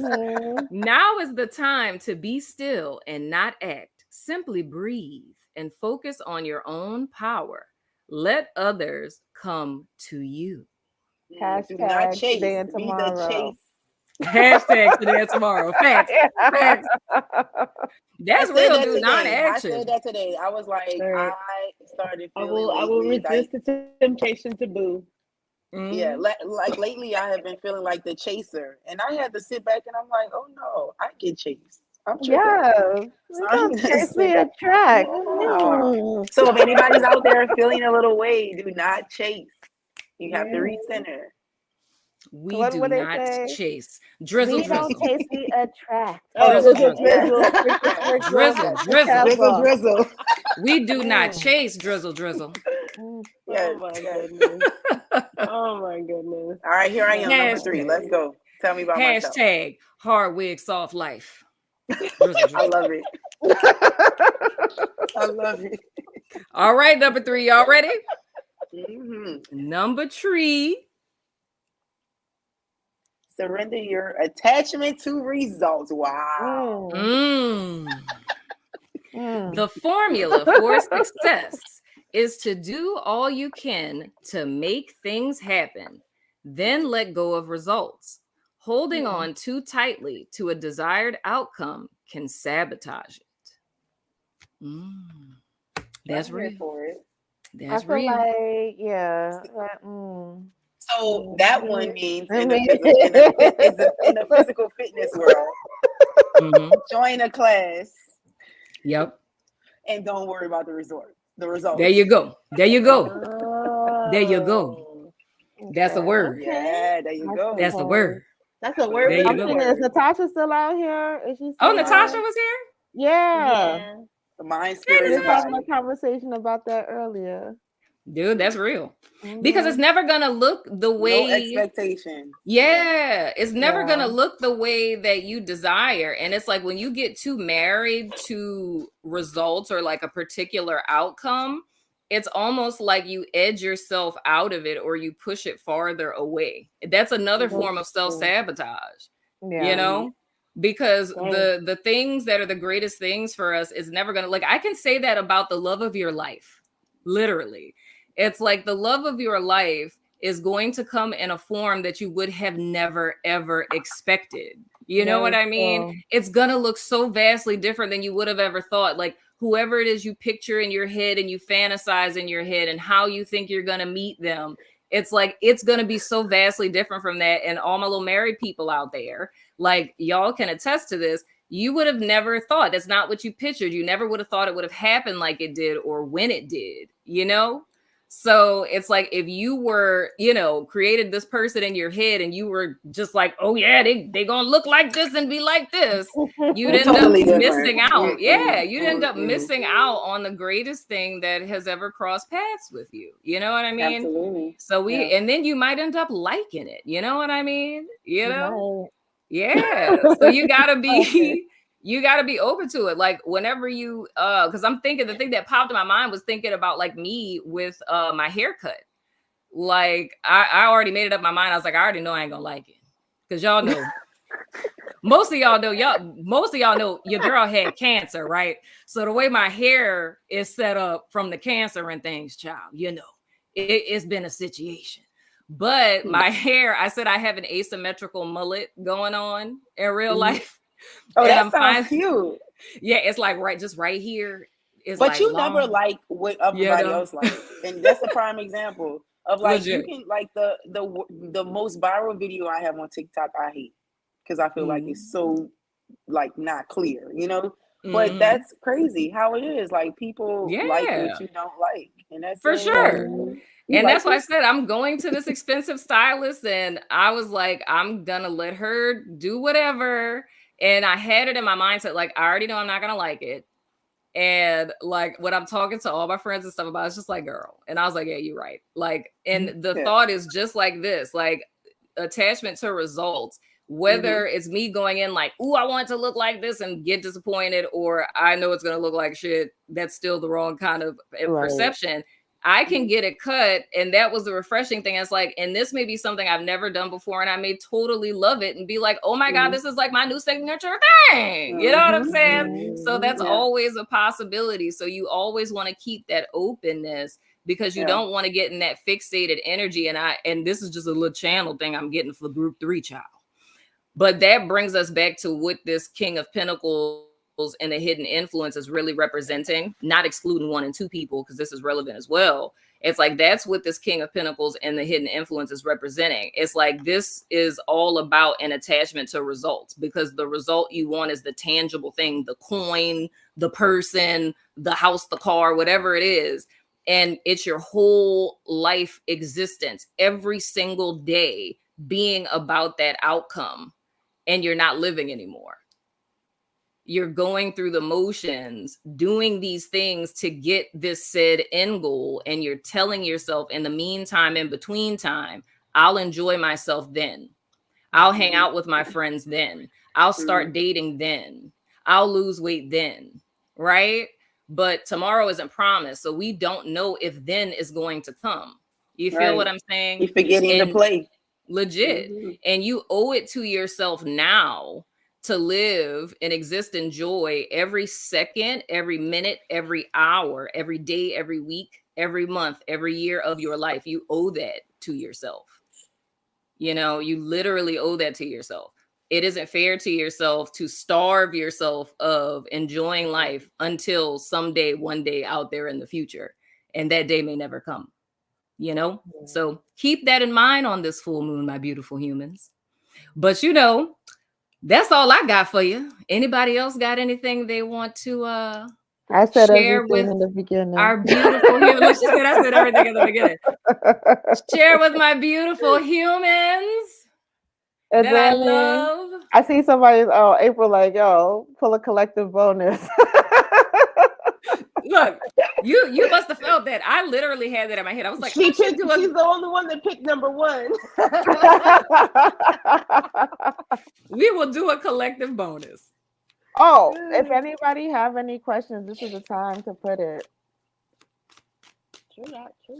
Now is the time to be still and not act. Simply breathe and focus on your own power. Let others come to you. Hashtag today and tomorrow. Hashtag today and tomorrow. Facts. That's real, dude. Non-action. I said that today. I was like, I started feeling. I will resist the temptation to boo. Yeah, like lately, I have been feeling like the chaser, and I had to sit back and I'm like, oh no, I get chased. I'm tripping. Chase me attract. So if anybody's out there feeling a little way, do not chase. You have to recenter. We do not chase. Drizzle. We don't chase, we attract. Drizzle. We do not chase. Drizzle. Yeah. Oh my goodness. All right, here I am, number three. Let's go. Tell me about myself. Hashtag hard wig, soft life. I love it. I love it. All right, number three. Y'all ready? Number three. Surrender your attachment to results. Wow. The formula for success is to do all you can to make things happen, then let go of results. Holding on too tightly to a desired outcome can sabotage it. That's real. For it. That's real. Like, yeah. So that one means in the physical fitness world, join a class. Yep. And don't worry about the results. There you go. There you go. That's a word. Yeah, there you go. That's a word. That's a word. Is Natasha still out here? Is she still Natasha was here? Yeah. The mind spirit is having a conversation about that earlier. Dude, that's real. Because it's never gonna look the way. No expectation. Yeah, it's never gonna look the way that you desire. And it's like when you get too married to results or like a particular outcome, it's almost like you edge yourself out of it or you push it farther away. That's another form of self-sabotage. Because the things that are the greatest things for us is never gonna, like, I can say that about the love of your life. Literally. It's like the love of your life is going to come in a form that you would have never, ever expected. You know what I mean? It's gonna look so vastly different than you would have ever thought. Like whoever it is you picture in your head and you fantasize in your head and how you think you're gonna meet them, it's like it's gonna be so vastly different from that. And all my little married people out there, like y'all can attest to this. You would have never thought that's not what you pictured. You never would have thought it would have happened like it did or when it did, you know? So it's like if you were, you know, created this person in your head and you were just like, oh yeah, they gonna look like this and be like this, you'd end up missing out. Yeah, you'd end up missing out on the greatest thing that has ever crossed paths with you. You know what I mean? Absolutely. So and then you might end up liking it. You know what I mean? You know? Yeah. So you gotta be you got to be open to it. Like whenever you, because I'm thinking the thing that popped in my mind was thinking about like me with my haircut. Like I already made it up in my mind. I was like, I already know I ain't gonna like it. Because y'all know, most of y'all know your girl had cancer, right? So the way my hair is set up from the cancer and things, child, you know, it's been a situation. But my hair, I said I have an asymmetrical mullet going on in real life. Oh, that sounds cute. Yeah, it's like just right here. It's but like you long. Never like what everybody else likes, and that's a prime example of like you can like the most viral video I have on TikTok. I hate because I feel like it's so like not clear, you know. But that's crazy how it is. Like people like what you don't like, and that's for sure. And that's why I said I'm going to this expensive stylist, and I was like, I'm gonna let her do whatever. And I had it in my mindset, like, I already know I'm not going to like it. And like when I'm talking to all my friends and stuff about it, it's just like, girl. And I was like, yeah, you're right. Like, and the thought is just like this, like attachment to results, whether it's me going in like, ooh, I want it to look like this and get disappointed, or I know it's going to look like shit. That's still the wrong kind of perception. I can get it cut. And that was the refreshing thing. It's like, and this may be something I've never done before. And I may totally love it and be like, oh my God, this is like my new signature thing. You know what I'm saying? So that's always a possibility. So you always want to keep that openness because you don't want to get in that fixated energy. And this is just a little channel thing I'm getting for group 3 child. But that brings us back to what this King of Pentacles and the hidden influence is really representing, not excluding 1 and 2 people, because this is relevant as well. It's like that's what this King of Pentacles and the hidden influence is representing. It's like this is all about an attachment to results, because the result you want is the tangible thing, the coin, the person, the house, the car, whatever it is. And it's your whole life existence, every single day being about that outcome, and you're not living anymore. You're going through the motions, doing these things to get this said end goal. And you're telling yourself in the meantime, in between time, I'll enjoy myself then. I'll hang out with my friends then. I'll start dating then. I'll lose weight then. Right? But tomorrow isn't promised. So we don't know if then is going to come. You feel what I'm saying? You're forgetting to play. Legit. And you owe it to yourself now to live and exist in joy every second, every minute, every hour, every day, every week, every month, every year of your life. You owe that to yourself. You know, you literally owe that to yourself. It isn't fair to yourself to starve yourself of enjoying life until someday, one day out there in the future. And that day may never come, you know? So keep that in mind on this full moon, my beautiful humans. But you know, that's all I got for you. Anybody else got anything they want to I said share everything with in the beginning. our beautiful humans? She said I said everything in the beginning. Share with my beautiful humans that I love. I see somebody, April, like, yo, pull a collective bonus. Look, you must have felt that. I literally had that in my head. I was like, she's the only one that picked number 1. We will do a collective bonus. Oh, if anybody have any questions, this is the time to put it. True.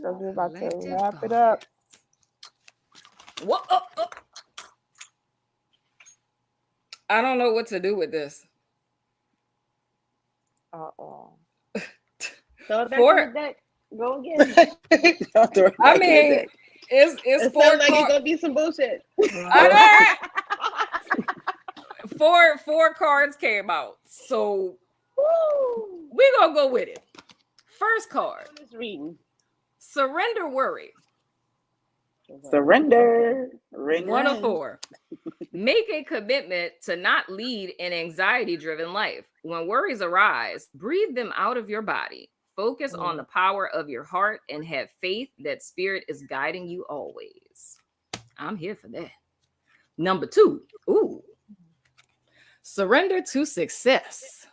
So we're about to wrap it up. What? I don't know what to do with this. Throw it back in the deck. Go again. I mean, it's it sounds like it's gonna be some bullshit. four cards came out. So we're gonna go with it. First card. Surrender worry. Surrender. 104. Make a commitment to not lead an anxiety-driven life. When worries arise, breathe them out of your body. Focus on the power of your heart and have faith that spirit is guiding you always. I'm here for that. Number 2. Ooh. Surrender to success.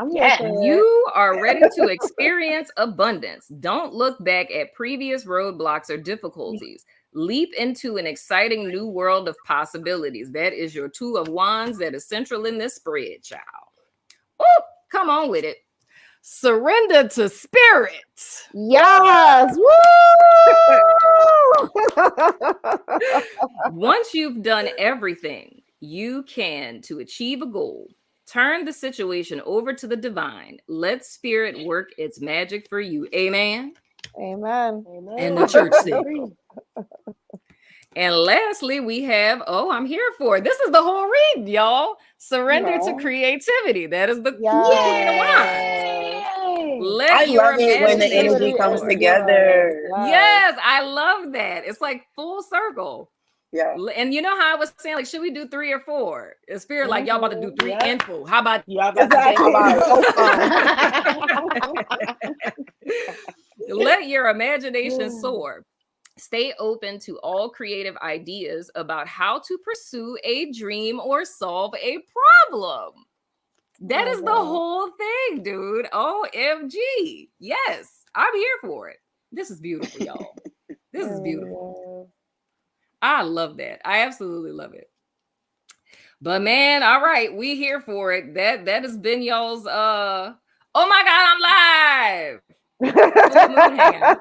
You are ready to experience abundance. Don't look back at previous roadblocks or difficulties. Leap into an exciting new world of possibilities. That is your 2 of Wands that is central in this spread, child. Oh, come on with it. Surrender to spirit. Yes. Woo! Once you've done everything you can to achieve a goal, turn the situation over to the divine. Let spirit work its magic for you. Amen. Amen. And the church said. And lastly, we have, I'm here for it. This is the whole read, y'all. Surrender to creativity. That is the Queen of Wands. I love it when the energy comes together. Yes, I love that. It's like full circle. Yeah. And you know how I was saying, like, should we do 3 or 4? The spirit, like, y'all about to do 3 and 4. How about y'all about let your imagination soar. Stay open to all creative ideas about how to pursue a dream or solve a problem. That is the whole thing, dude. OMG. Yes, I'm here for it. This is beautiful, y'all. This is beautiful. I love that. I absolutely love it. But man, all right, we here for it. That has been y'all's oh my God, I'm live. Moon Hangout.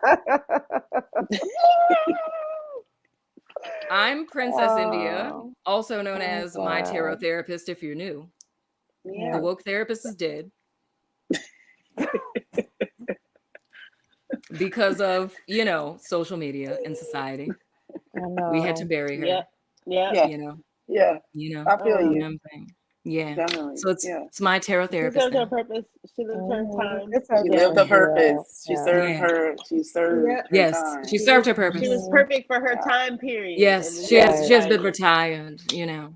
I'm Princess India, also known as my tarot therapist if you're new. Yeah. The woke therapist is dead. Because of, social media and society. We had to bury her. Yeah. Yeah. I feel you. Know what I'm saying? Yeah. Definitely. So it's my tarot therapist. She served her purpose. She lived her time. She lived her purpose. She served her. She served her time. She served her purpose. She was perfect for her time period. Yes, she has been retired, Yeah.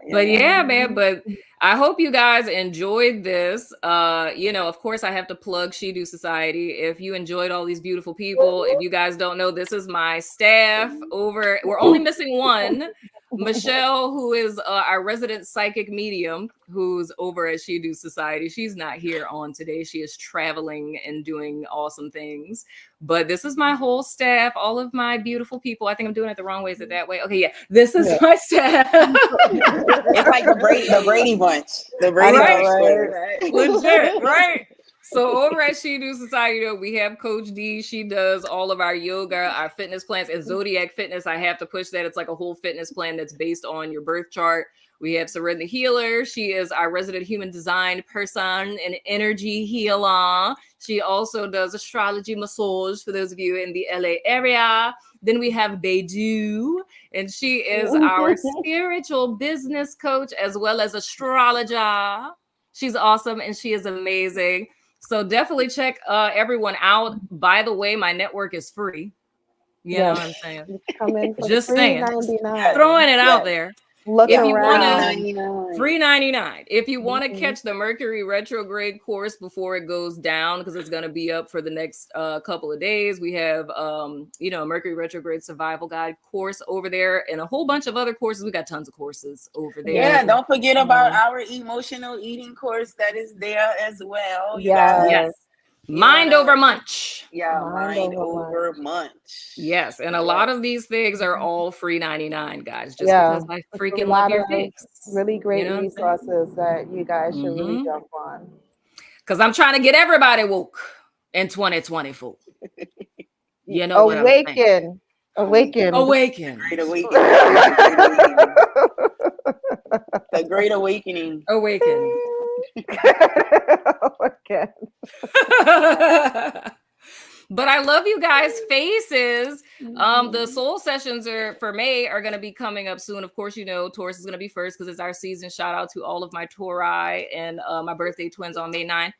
But man, but I hope you guys enjoyed this. Of course I have to plug SHEDOO Society. If you enjoyed all these beautiful people, if you guys don't know, this is my staff over. We're only missing one. Michelle, who is our resident psychic medium, who's over at SHEDOO Society. She's not here on today. She is traveling and doing awesome things. But this is my whole staff, all of my beautiful people. I think I'm doing it the wrong way. Is it that way? Okay, yeah. This is my staff. It's like the Brady Bunch. The Brady Bunch. Right. Legit, right? So over at SHEDOO Society, we have Coach D. She does all of our yoga, our fitness plans, and Zodiac Fitness. I have to push that. It's like a whole fitness plan that's based on your birth chart. We have Seren the Healer. She is our resident human design person and energy healer. She also does astrology massage for those of you in the LA area. Then we have Beidou, and she is our spiritual business coach as well as astrologer. She's awesome and she is amazing. So definitely check everyone out. By the way, my network is free. You know what I'm saying? Come in for just saying, $3.99. throwing it out there. Look if you around. $3.99. If you want to catch the Mercury retrograde course before it goes down, because it's going to be up for the next couple of days, we have Mercury retrograde survival guide course over there, and a whole bunch of other courses. We got tons of courses over there. Yeah, don't forget about our emotional eating course that is there as well. Yes. Mind over munch. Yeah, mind over munch. Yes, and a lot of these things are all free 99, guys. Just because I freaking love your face. Really great resources that you guys should really jump on. Because I'm trying to get everybody woke in 2024. You know what I'm saying? Awaken. Great awakening. The great awakening. But I love you guys' faces. The soul sessions for May are going to be coming up soon. Of course, you know, Taurus is going to be first because it's our season. Shout out to all of my Tauri and my birthday twins on May 9th.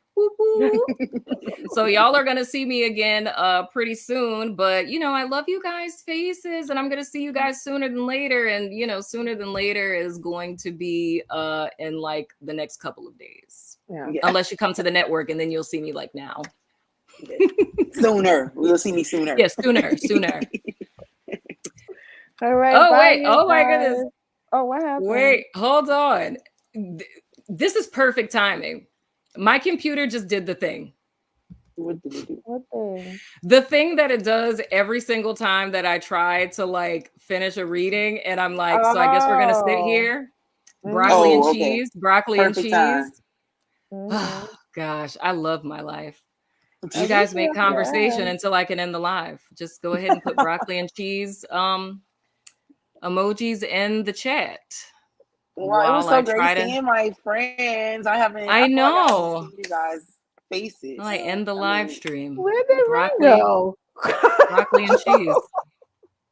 So y'all are going to see me again pretty soon. But, you know, I love you guys' faces and I'm going to see you guys sooner than later. And, you know, sooner than later is going to be in like the next couple of days. Yeah. Unless you come to the network and then you'll see me like now. Sooner. You'll see me sooner. Yes, sooner. All right. Oh, wait. you Oh, my guys. goodness. Oh, what happened? Wait, hold on. This is perfect timing. My computer just did the thing. What did it do? What thing? The thing that it does every single time that I try to like finish a reading. And I'm like, so I guess we're going to sit here. Broccoli and cheese. Broccoli Perfect and cheese. Mhm. Gosh, I love my life. You guys make conversation until I can end the live. Just go ahead and put broccoli and cheese emojis in the chat. Well, it was so great seeing my friends. I know. Seen you guys' faces. I end the live stream. Where did broccoli, go? broccoli and cheese.